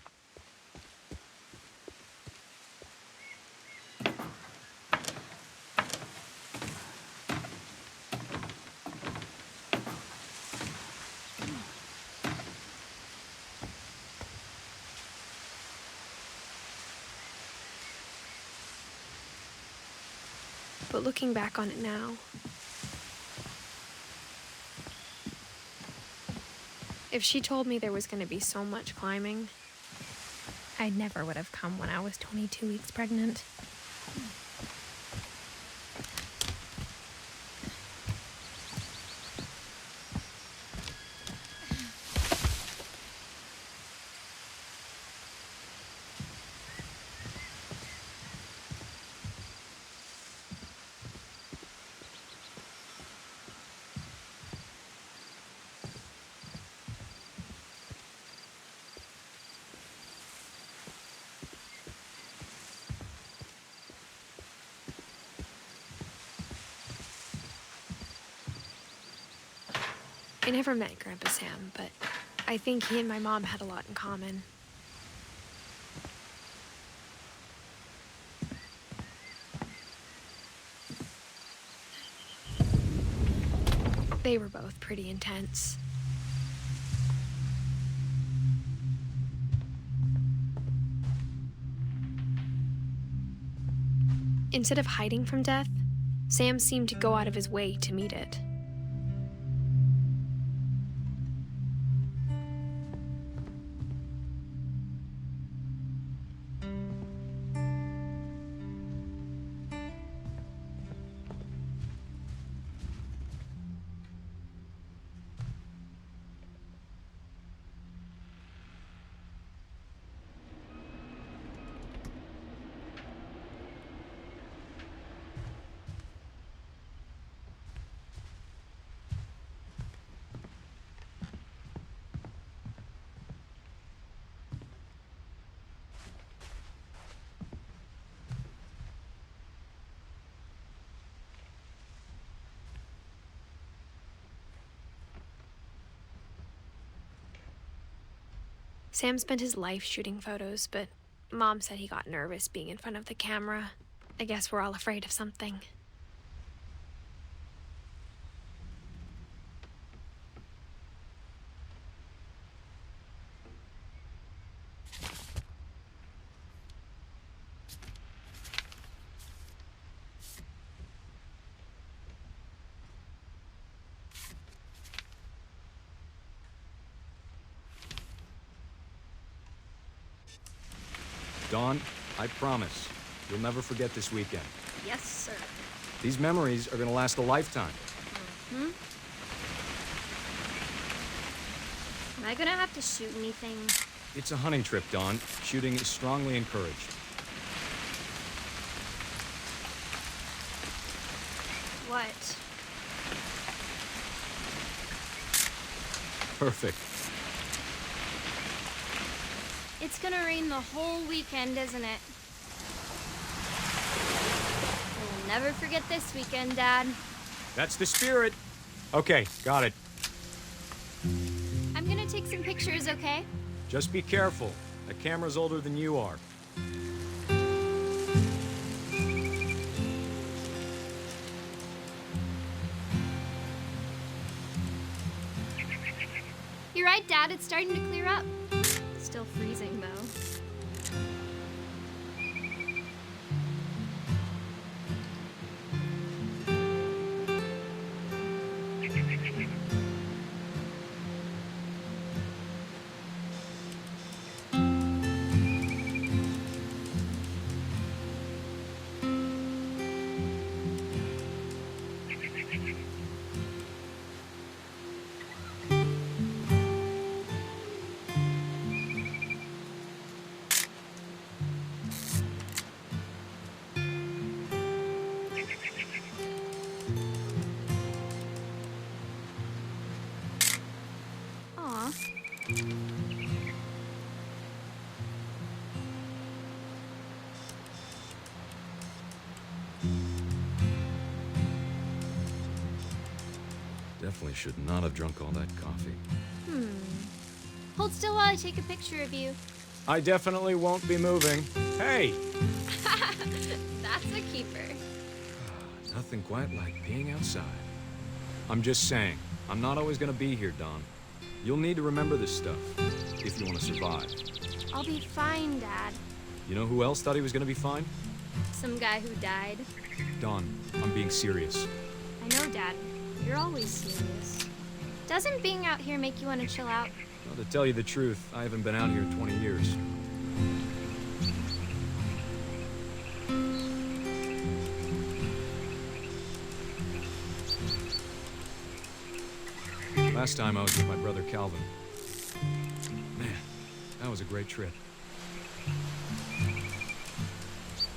But looking back on it now, if she told me there was going to be so much climbing, I never would have come when I was 22 weeks pregnant. I never met Grandpa Sam, but I think he and my mom had a lot in common. They were both pretty intense. Instead of hiding from death, Sam seemed to go out of his way to meet it. Sam spent his life shooting photos, but Mom said he got nervous being in front of the camera. I guess we're all afraid of something. Dawn, I promise, you'll never forget this weekend. Yes, sir. These memories are gonna last a lifetime. Am I gonna have to shoot anything? It's a hunting trip, Dawn. Shooting is strongly encouraged. What? Perfect. It's gonna rain the whole weekend, isn't it? We'll never forget this weekend, Dad. That's the spirit. Okay, got it. I'm gonna take some pictures, okay? Just be careful. The camera's older than you are. You're right, Dad. It's starting to clear up. Still freezing, though. Aw. Definitely should not have drunk all that coffee. Hold still while I take a picture of you. I definitely won't be moving. Hey! That's a keeper. Nothing quite like being outside. I'm just saying, I'm not always gonna be here, Dawn. You'll need to remember this stuff, if you want to survive. I'll be fine, Dad. You know who else thought he was gonna be fine? Some guy who died. Dawn, I'm being serious. I know, Dad. You're always serious. Doesn't being out here make you want to chill out? Well, to tell you the truth, I haven't been out here in 20 years. Last time I was with my brother Calvin. Man, that was a great trip.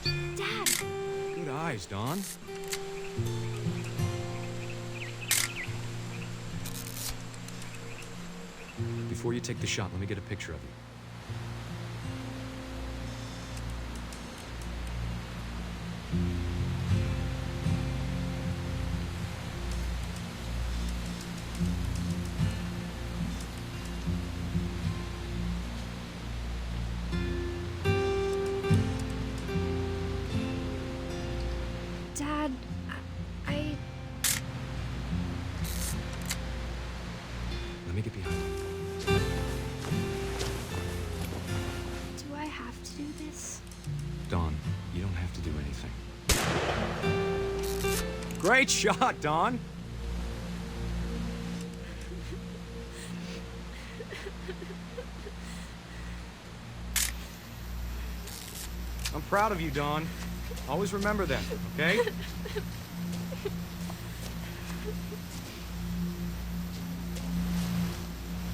Dad! Good eyes, Dawn. Before you take the shot, let me get a picture of you. Dad, I... Let me get behind you. Do I have to do this? Dawn, you don't have to do anything. Great shot, Dawn! I'm proud of you, Dawn. Always remember that, okay?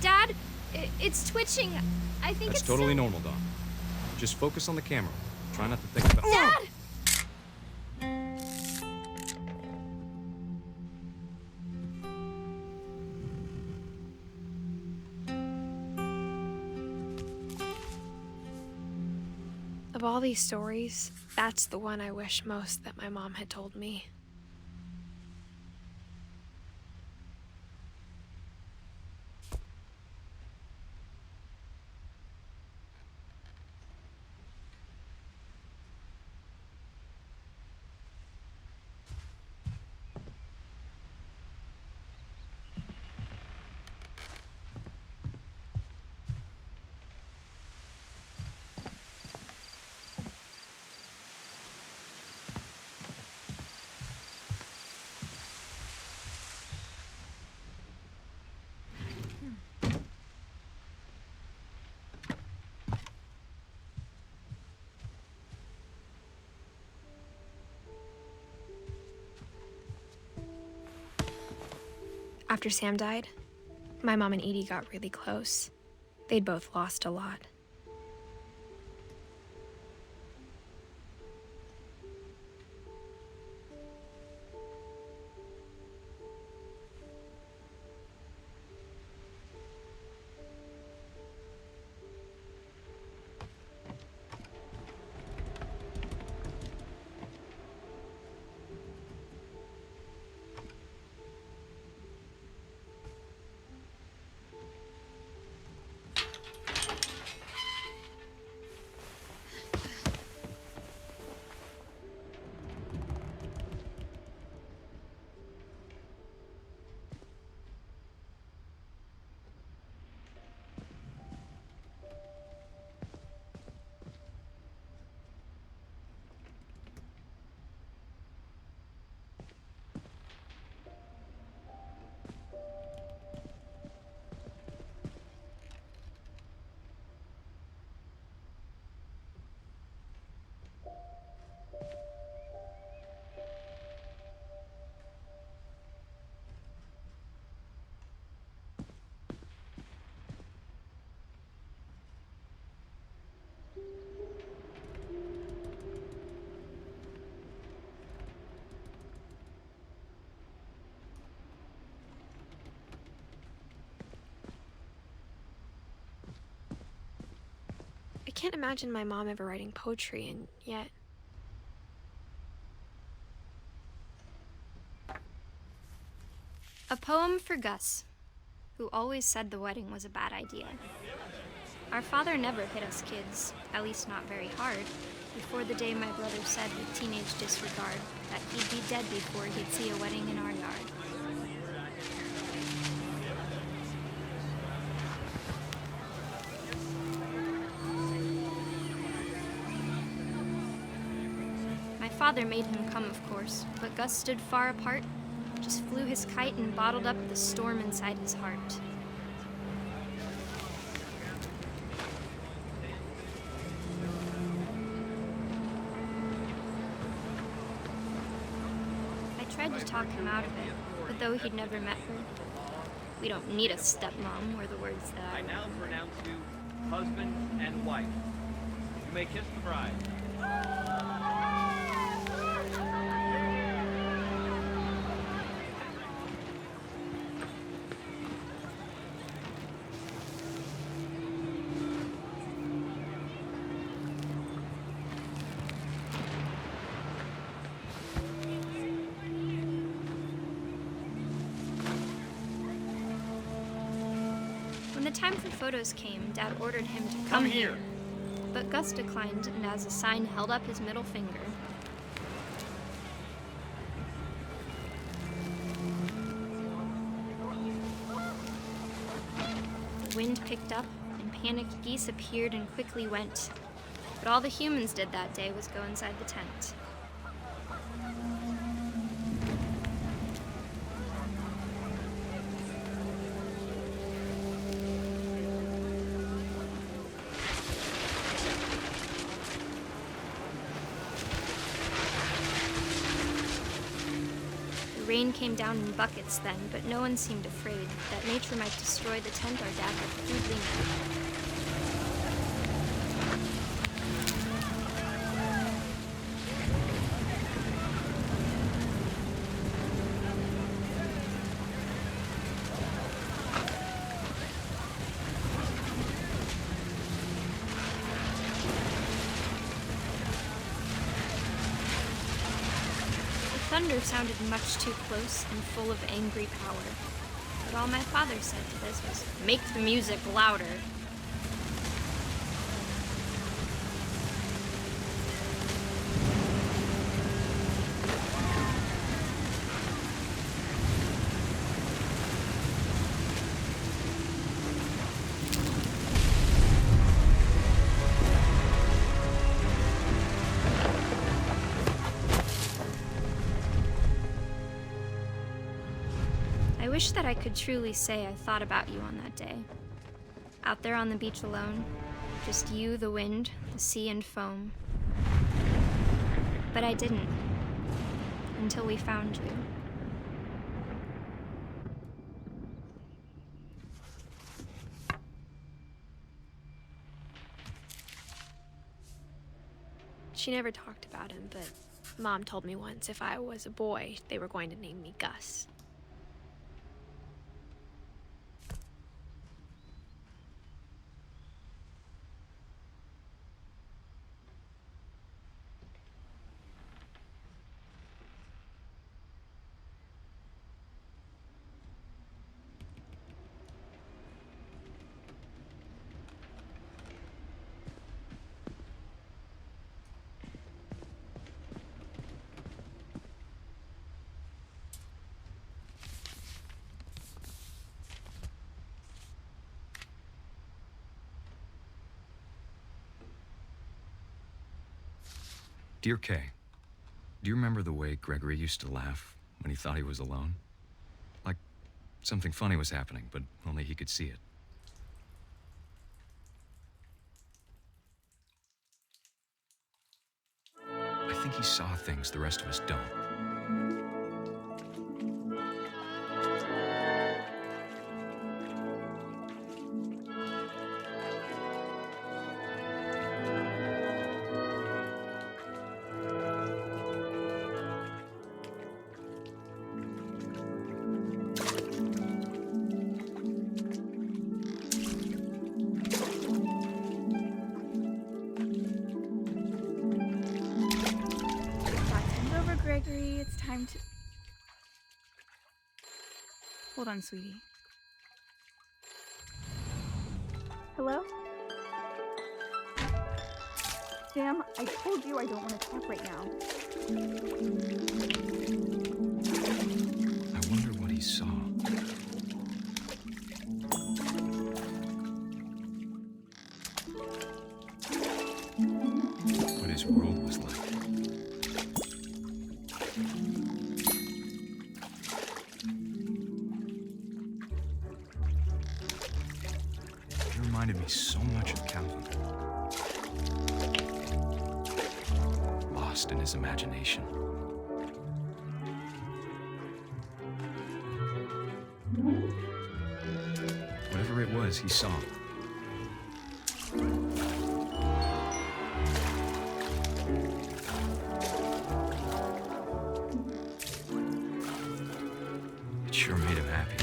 Dad, it's twitching. I think That's it's totally so... normal, Dawn. Just focus on the camera. Try not to think about... Dad! Of all these stories, that's the one I wish most that my mom had told me. After Sam died, my mom and Edie got really close. They'd both lost a lot. I can't imagine my mom ever writing poetry, and yet... A poem for Gus, who always said the wedding was a bad idea. Our father never hit us kids, at least not very hard, before the day my brother said with teenage disregard that he'd be dead before he'd see a wedding in our yard. My father made him come, of course, but Gus stood far apart, just flew his kite and bottled up the storm inside his heart. I tried to talk him out of it, but though he'd never met her, "We don't need a stepmom," were the words that I now pronounce you husband and wife. You may kiss the bride. When the time for photos came, Dad ordered him to come here. But Gus declined, and as a sign held up his middle finger. The wind picked up, and panicked geese appeared and quickly went. But all the humans did that day was go inside the tent. The rain came down in buckets then, but no one seemed afraid that nature might destroy the tent our dad had crudely made. Thunder sounded much too close and full of angry power. But all my father said to this was, "Make the music louder." I wish that I could truly say I thought about you on that day. Out there on the beach alone, just you, the wind, the sea, and foam. But I didn't, until we found you. She never talked about him, but Mom told me once if I was a boy, they were going to name me Gus. Dear Kay, do you remember the way Gregory used to laugh when he thought he was alone? Like something funny was happening, but only he could see it. I think he saw things the rest of us don't. time to... Hold on, sweetie. Hello? Sam, I told you I don't want to talk right now. I wonder what he saw. What his world was like. He reminded me so much of Calvin. Lost in his imagination. Whatever it was, he saw. It sure made him happy.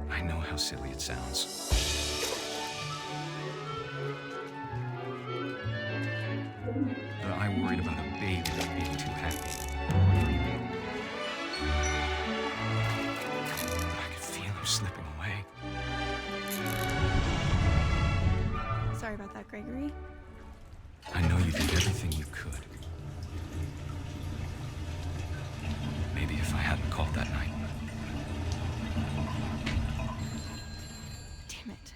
I know how silly it sounds. But I worried about a baby being too happy. But I could feel him slipping away. Sorry about that, Gregory. I know you did everything you could. Maybe if I hadn't called that night. Damn it.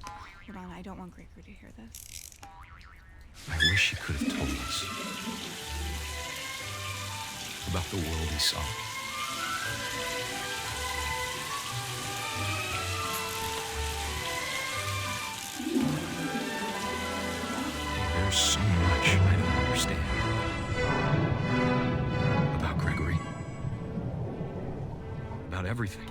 Hold on, I don't want Gregory to hear this. I wish he could have told us about the world he saw. There's so much I don't understand about Gregory, about everything.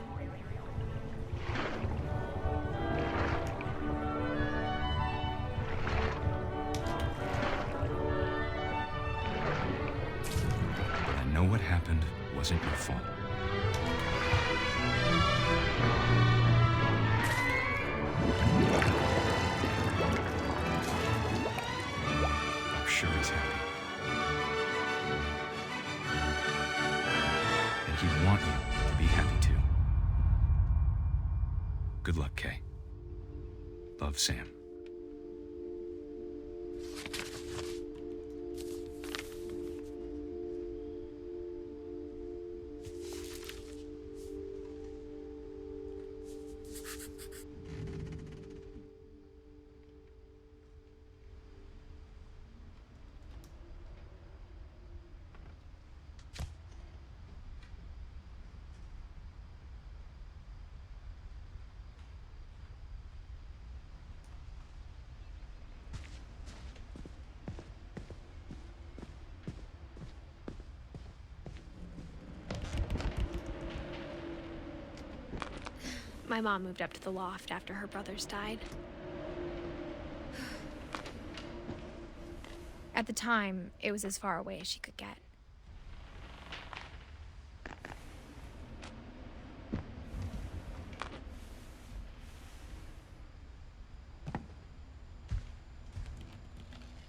But I know what happened wasn't your fault. I'm sure he's happy. And he'd want you to be happy too. Good luck, Kay. Love, Sam. My mom moved up to the loft after her brothers died. At the time, it was as far away as she could get.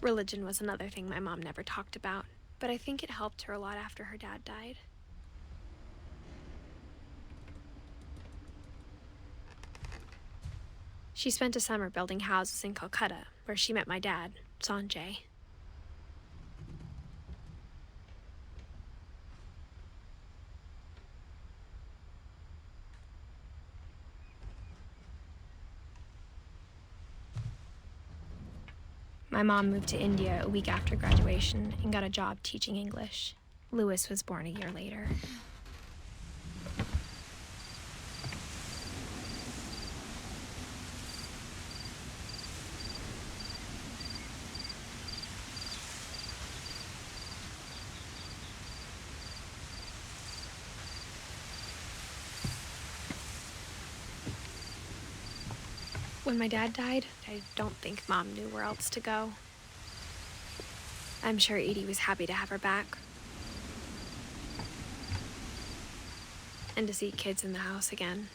Religion was another thing my mom never talked about, but I think it helped her a lot after her dad died. She spent a summer building houses in Calcutta, where she met my dad, Sanjay. My mom moved to India a week after graduation and got a job teaching English. Louis was born a year later. When my dad died, I don't think Mom knew where else to go. I'm sure Edie was happy to have her back. And to see kids in the house again.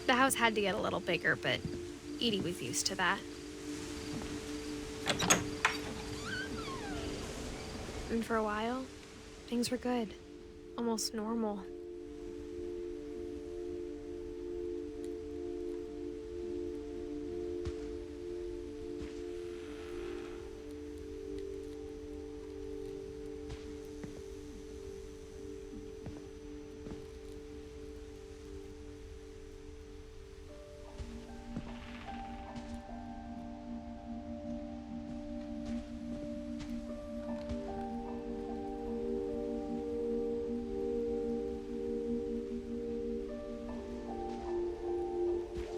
The house had to get a little bigger, but Edie was used to that. And for a while, things were good, almost normal.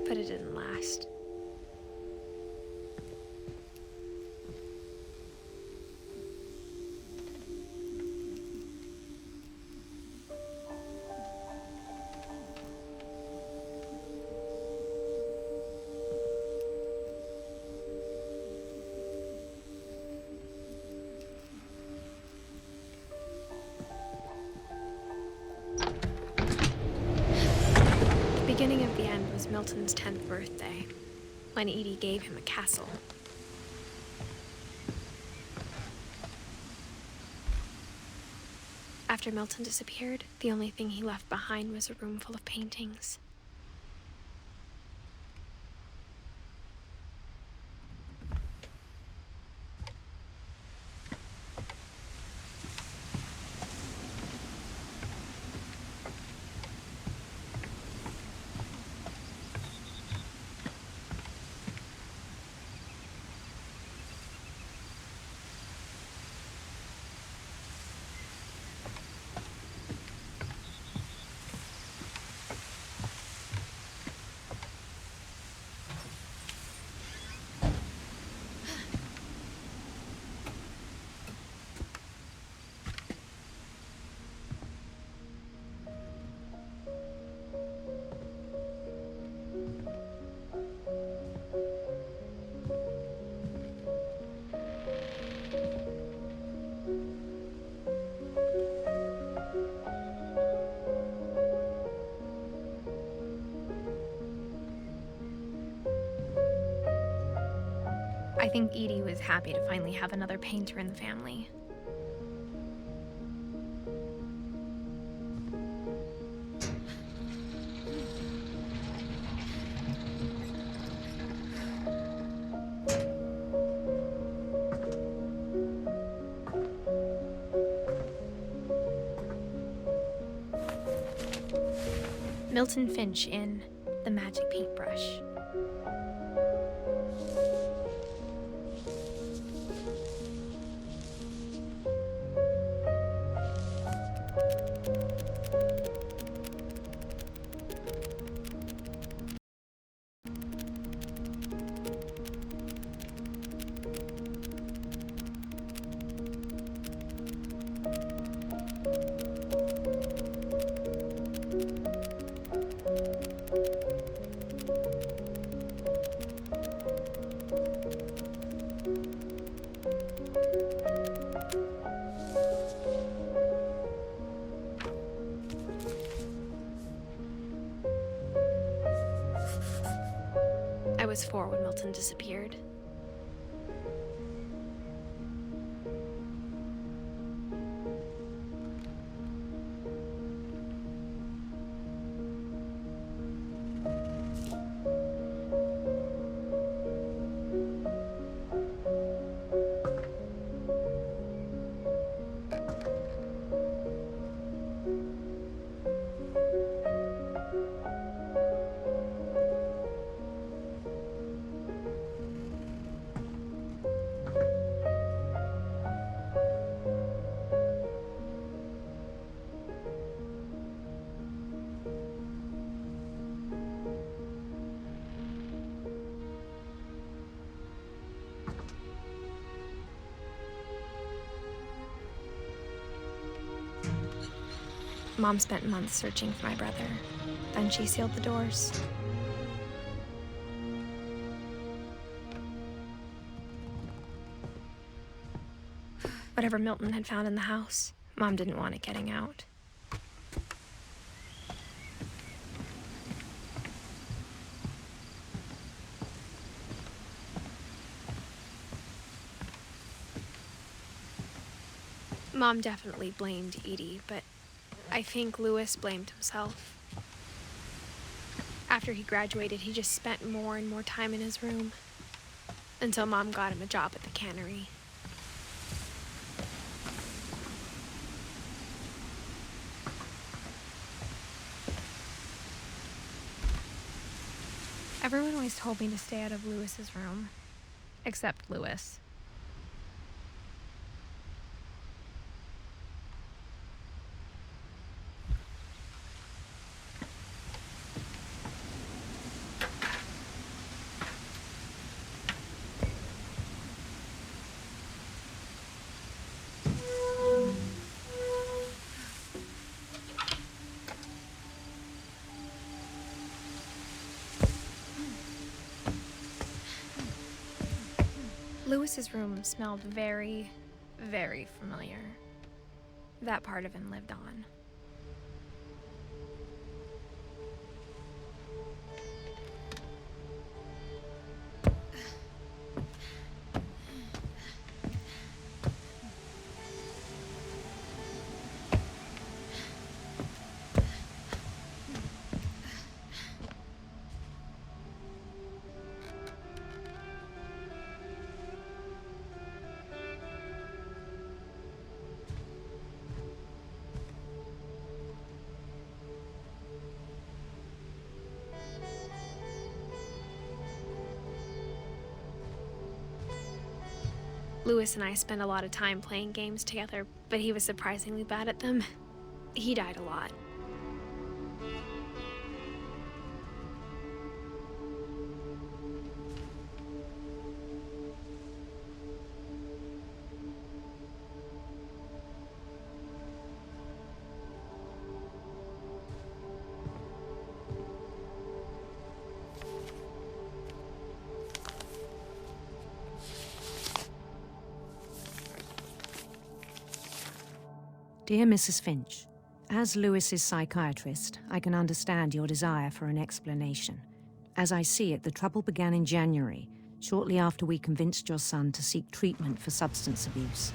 But it didn't last. The beginning of the end was Milton's 10th birthday, when Edie gave him a castle. After Milton disappeared, the only thing he left behind was a room full of paintings. I think Edie was happy to finally have another painter in the family. Milton Finch in The Magic Paintbrush. I was 4 when Milton disappeared. Mom spent months searching for my brother. Then she sealed the doors. Whatever Milton had found in the house, Mom didn't want it getting out. Mom definitely blamed Edie, but I think Louis blamed himself. After he graduated, he just spent more and more time in his room, until Mom got him a job at the cannery. Everyone always told me to stay out of Louis's room, except Louis. Louis's room smelled very, very familiar. That part of him lived on. Louis and I spent a lot of time playing games together, but he was surprisingly bad at them. He died a lot. Dear Mrs. Finch, as Louis's psychiatrist, I can understand your desire for an explanation. As I see it, the trouble began in January, shortly after we convinced your son to seek treatment for substance abuse.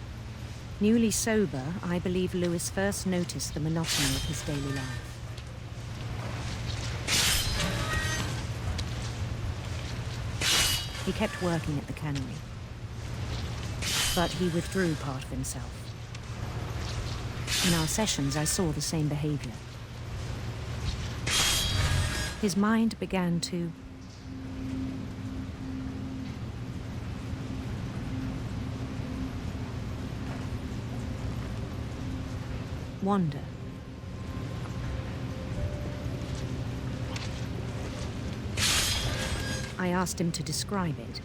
Newly sober, I believe Louis first noticed the monotony of his daily life. He kept working at the cannery, but he withdrew part of himself. In our sessions, I saw the same behavior. His mind began to wander. I asked him to describe it.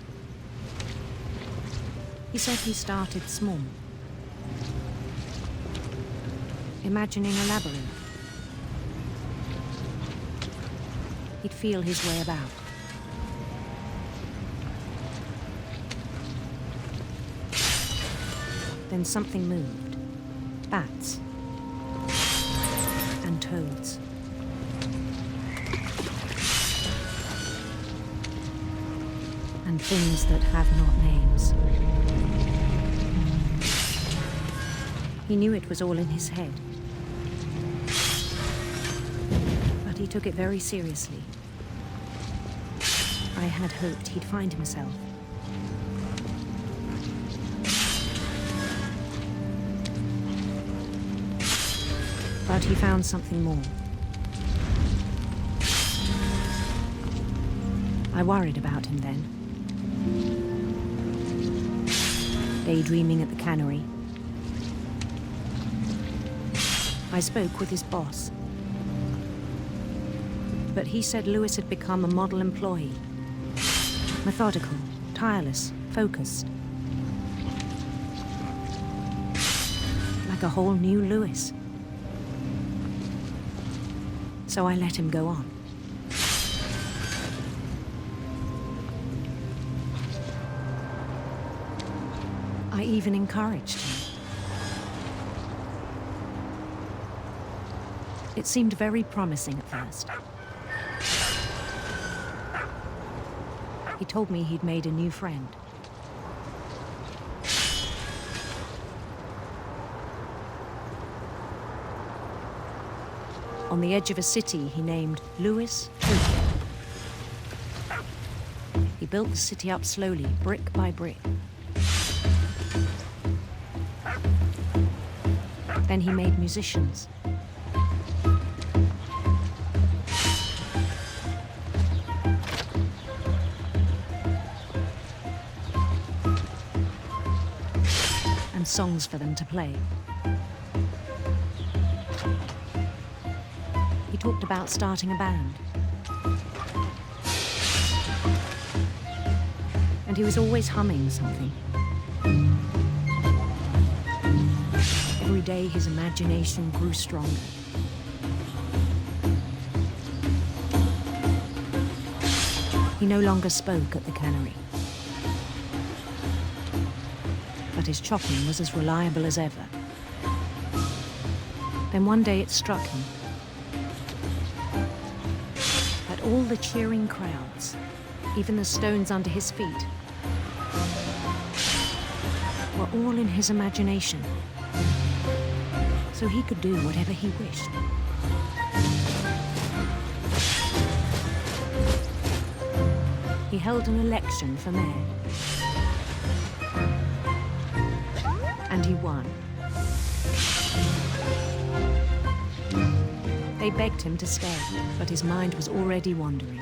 He said he started small, imagining a labyrinth. He'd feel his way about. Then something moved. Bats. And toads. And things that have not names. He knew it was all in his head. But he took it very seriously. I had hoped he'd find himself. But he found something more. I worried about him then. Daydreaming at the cannery. I spoke with his boss. But he said Louis had become a model employee. Methodical, tireless, focused. Like a whole new Louis. so I let him go on. I even encouraged him. It seemed very promising at first. He told me he'd made a new friend. On the edge of a city he named Louis. He built the city up slowly, brick by brick. Then he made musicians. And songs for them to play. He talked about starting a band. And he was always humming something. Every day his imagination grew stronger. He no longer spoke at the cannery. But his chopping was as reliable as ever. Then one day it struck him that all the cheering crowds, even the stones under his feet, were all in his imagination, so he could do whatever he wished. He held an election for mayor. And he won. They begged him to stay, but his mind was already wandering.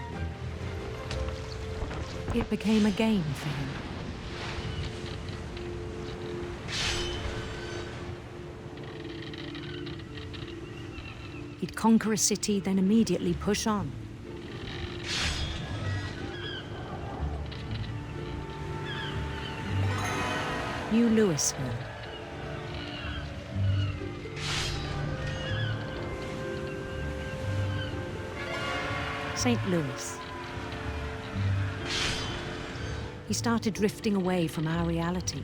It became a game for him. He'd conquer a city, then immediately push on. New Louisville. St. Louis. He started drifting away from our reality.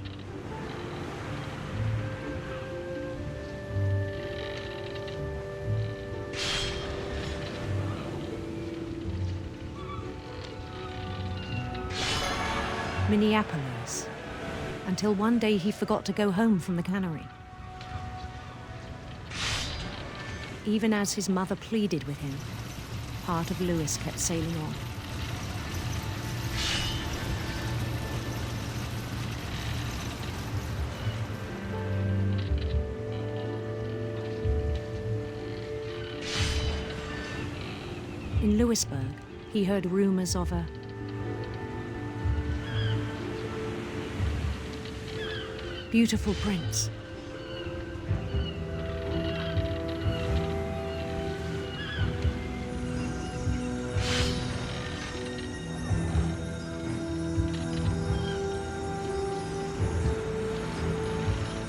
Minneapolis, until one day he forgot to go home from the cannery. Even as his mother pleaded with him, part of Louis kept sailing on. In Louisburg, he heard rumors of a beautiful prince.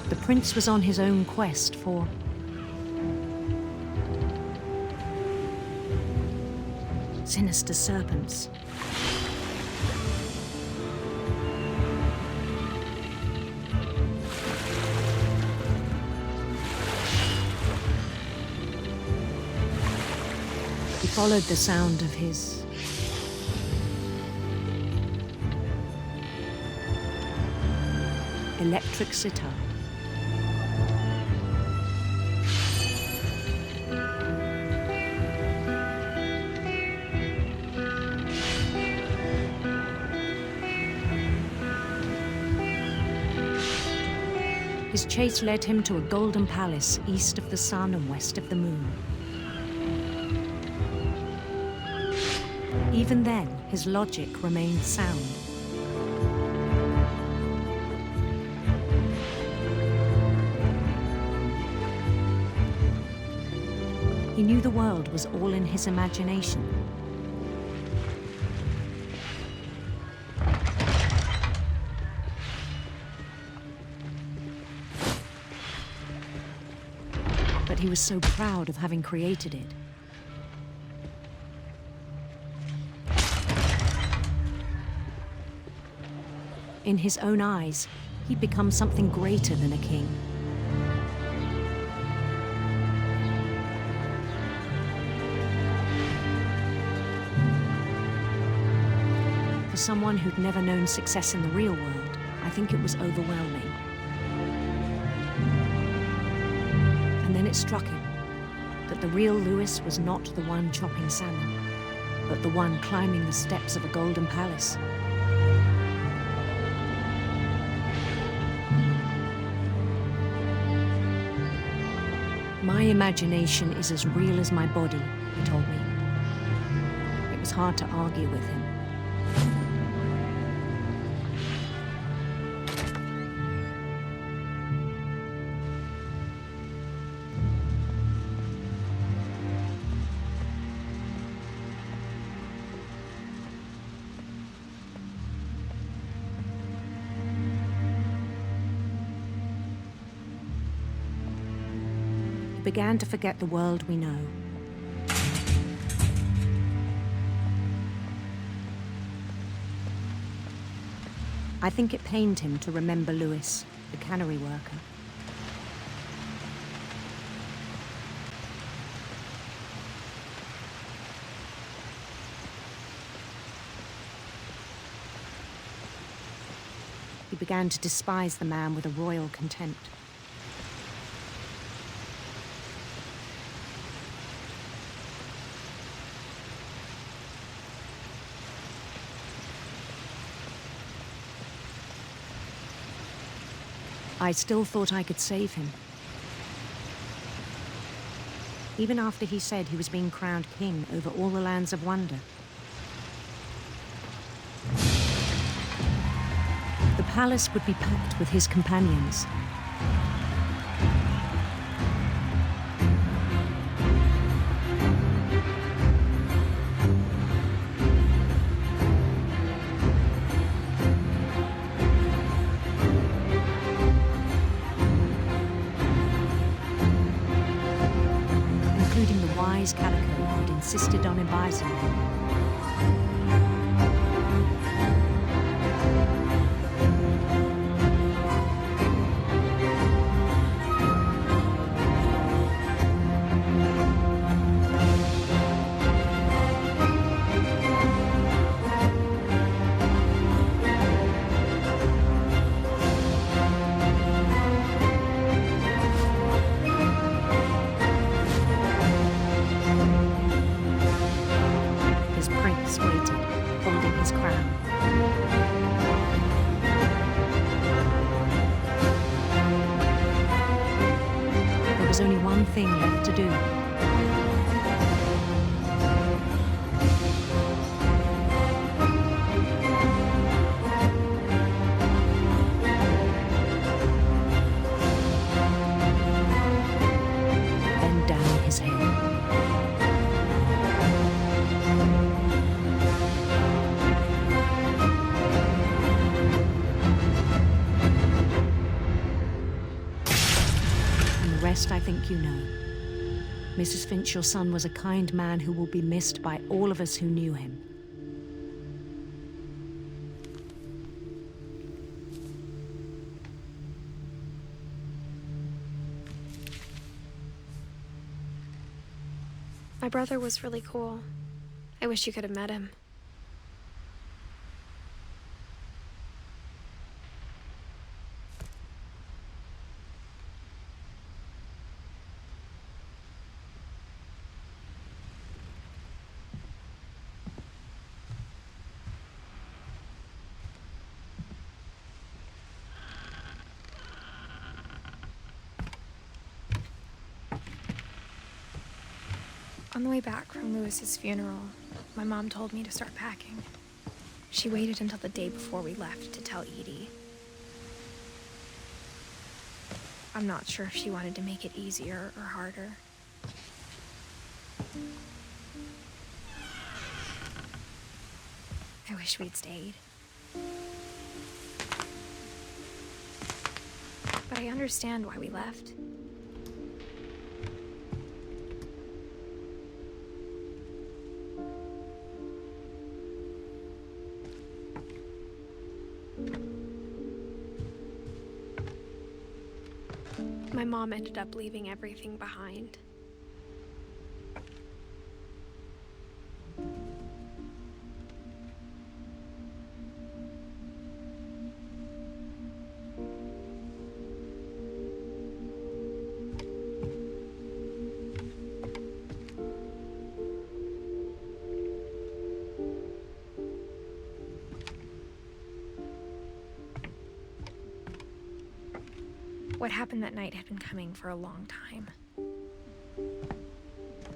The prince was on his own quest for sinister serpents. He followed the sound of his electric sitar. His chase led him to a golden palace east of the sun and west of the moon. Even then, his logic remained sound. He knew the world was all in his imagination. But he was so proud of having created it. In his own eyes, he'd become something greater than a king. For someone who'd never known success in the real world, I think it was overwhelming. And then it struck him that the real Lewis was not the one chopping salmon, but the one climbing the steps of a golden palace. My imagination is as real as my body, he told me. It was hard to argue with him. Began to forget the world we know. I think it pained him to remember Lewis, the cannery worker. He began to despise the man with a royal contempt. I still thought I could save him. Even after he said he was being crowned king over all the lands of wonder. The palace would be packed with his companions. Calico had insisted on advising them. Only one thing left to do. Bend down his head. Rest, I think you know. Mrs. Finch, your son was a kind man who will be missed by all of us who knew him. My brother was really cool. I wish you could have met him. On the way back from Lewis's funeral, my mom told me to start packing. She waited until the day before we left to tell Edie. I'm not sure if she wanted to make it easier or harder. I wish we'd stayed. But I understand why we left. My mom ended up leaving everything behind. What happened that night had been coming for a long time.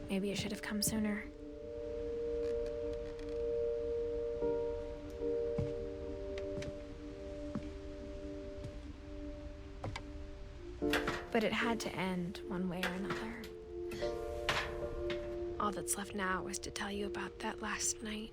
Maybe it should have come sooner. But it had to end one way or another. All that's left now was to tell you about that last night.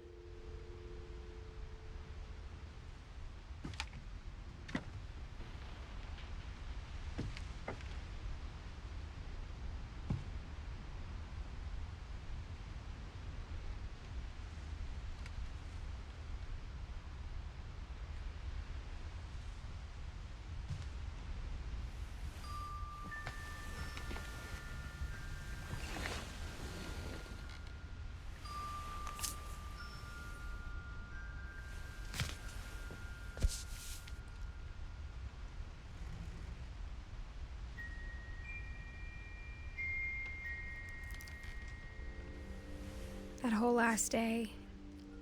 That whole last day,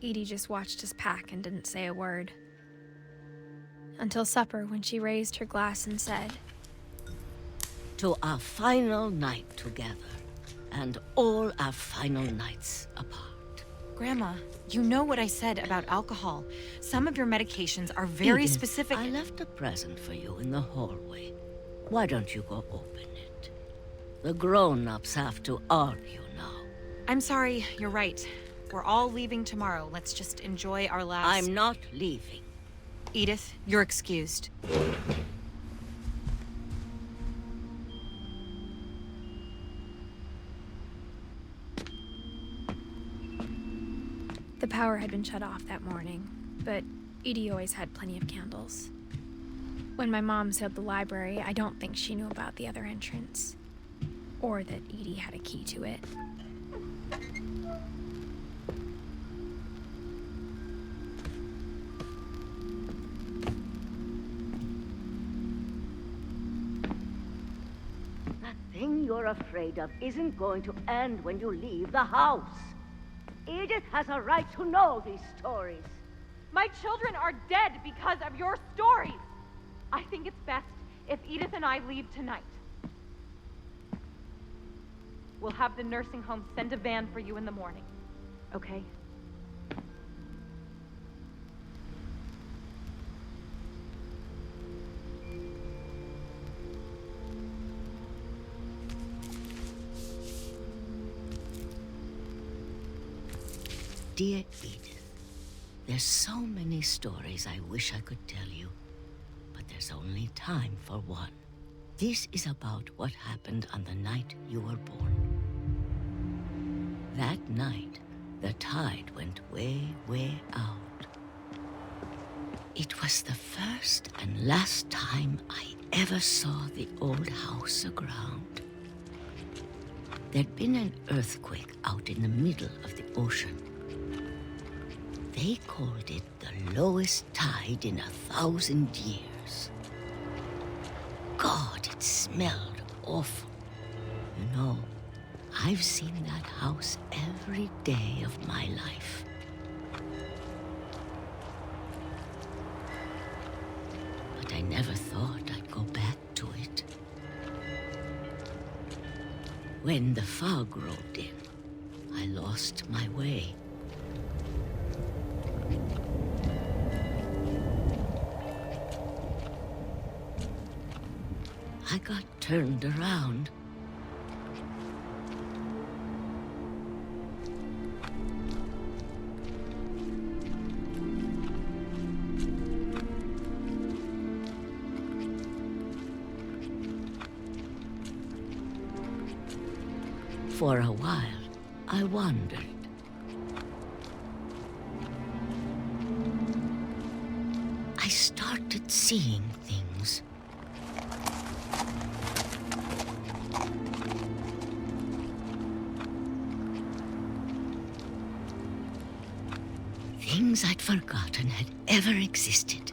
Edie just watched us pack and didn't say a word. Until supper, when she raised her glass and said, "To our final night together, and all our final nights apart." Grandma, you know what I said about alcohol. Some of your medications are very Edith, specific. I left a present for you in the hallway. Why don't you go open it? The grown-ups have to argue now. I'm sorry, you're right. We're all leaving tomorrow. Let's just enjoy our last... I'm not leaving. Edith, you're excused. The power had been shut off that morning, but Edie always had plenty of candles. When my mom sealed the library, I don't think she knew about the other entrance, or that Edie had a key to it. That thing you're afraid of isn't going to end when you leave the house. Edith has a right to know these stories. My children are dead because of your stories. I think it's best if Edith and I leave tonight. We'll have the nursing home send a van for you in the morning, okay? Dear Edith, there's so many stories I wish I could tell you, but there's only time for one. This is about what happened on the night you were born. That night, the tide went way, way out. It was the first and last time I ever saw the old house aground. There'd been an earthquake out in the middle of the ocean. They called it the lowest tide in 1,000 years. God, it smelled awful. You know, I've seen that house every day of my life. But I never thought I'd go back to it. When the fog rolled in, I lost my way. I got turned around. For a while, I wandered. I started seeing things. things I'd forgotten had ever existed.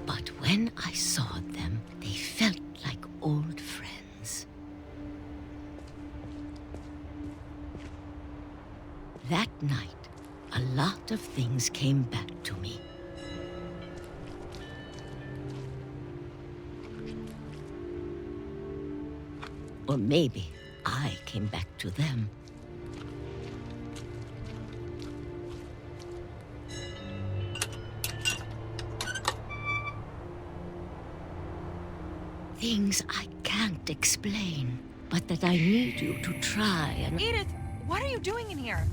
But when I saw them, they felt like old friends. That night, a lot of things came back to me. Or maybe I came back to them. Things I can't explain, but that I need you to try and... Edith, what are you doing in here?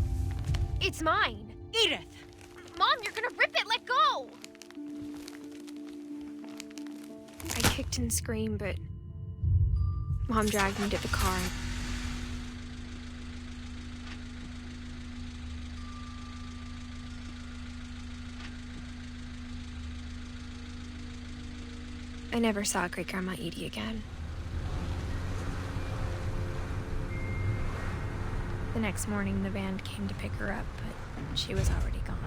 It's mine. Edith! Mom, you're gonna rip it! Let go! I kicked and screamed, but Mom dragged me to the car. I never saw Great-Grandma Edie again. The next morning, the van came to pick her up, but she was already gone.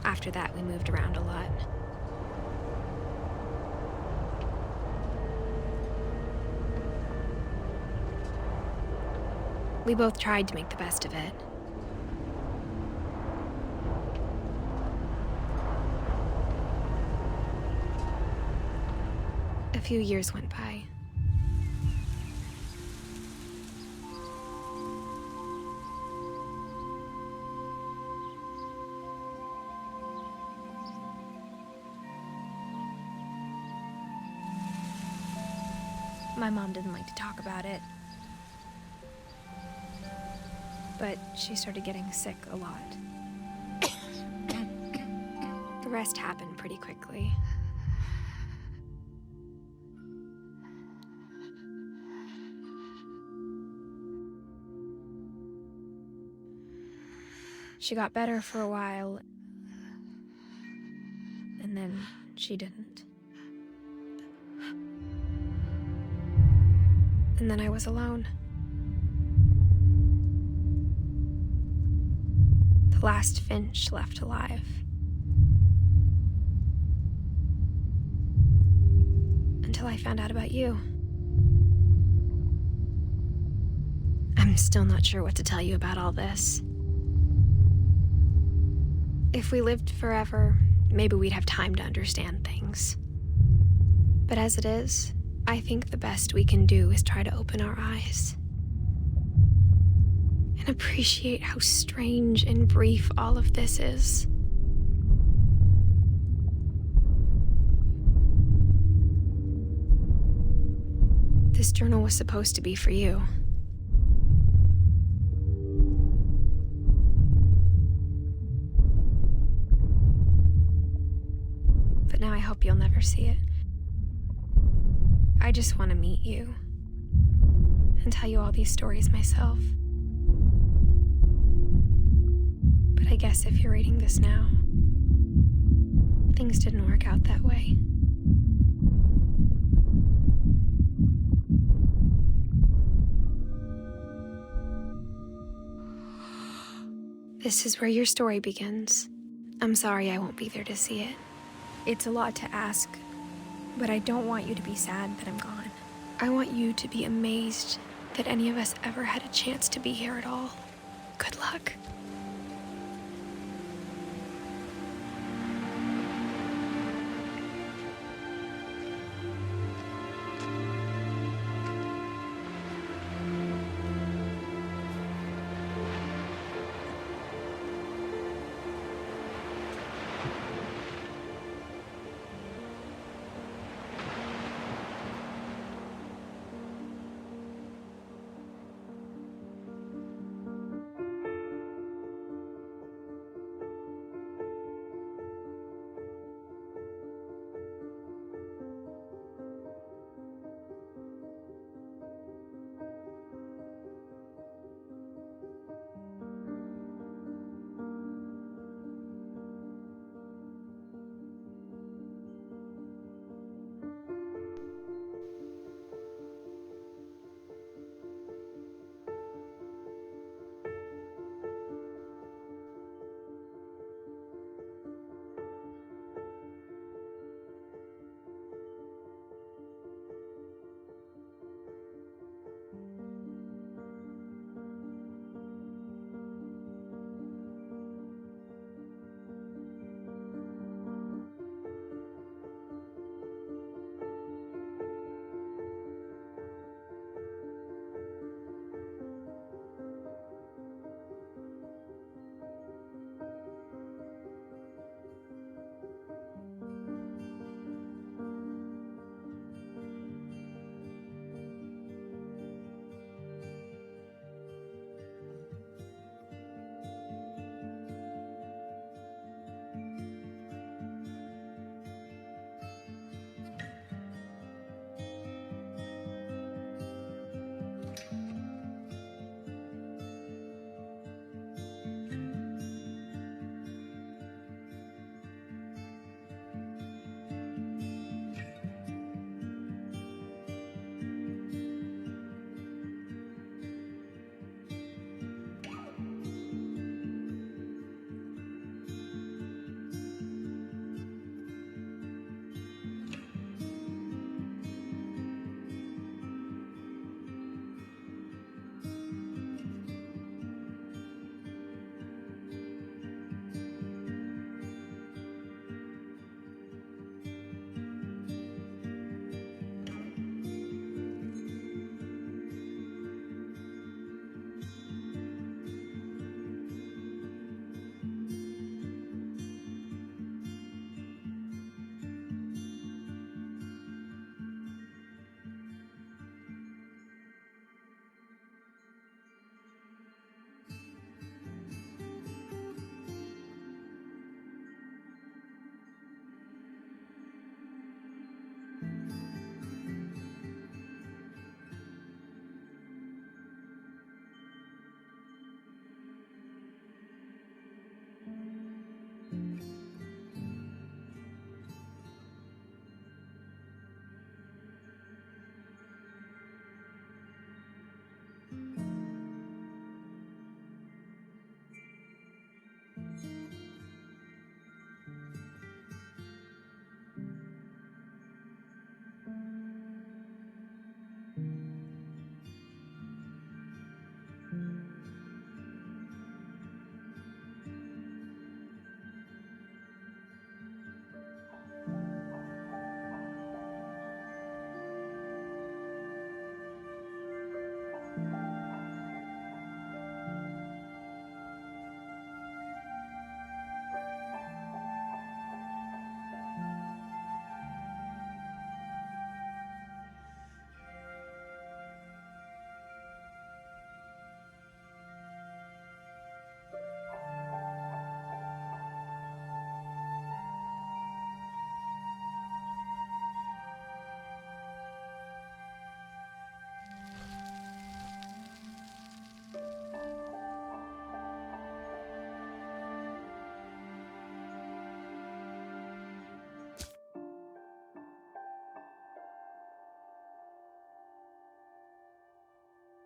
After that, we moved around a lot. We both tried to make the best of it. A few years went by. My mom didn't like to talk about it. But she started getting sick a lot. The rest happened pretty quickly. She got better for a while, and then she didn't. And then I was alone. The last Finch left alive. Until I found out about you. I'm still not sure what to tell you about all this. If we lived forever, maybe we'd have time to understand things. But as it is, I think the best we can do is try to open our eyes and appreciate how strange and brief all of this is. This journal was supposed to be for you. But now I hope you'll never see it. I just want to meet you and tell you all these stories myself. But I guess if you're reading this now, things didn't work out that way. This is where your story begins. I'm sorry I won't be there to see it. It's a lot to ask, but I don't want you to be sad that I'm gone. I want you to be amazed that any of us ever had a chance to be here at all. Good luck.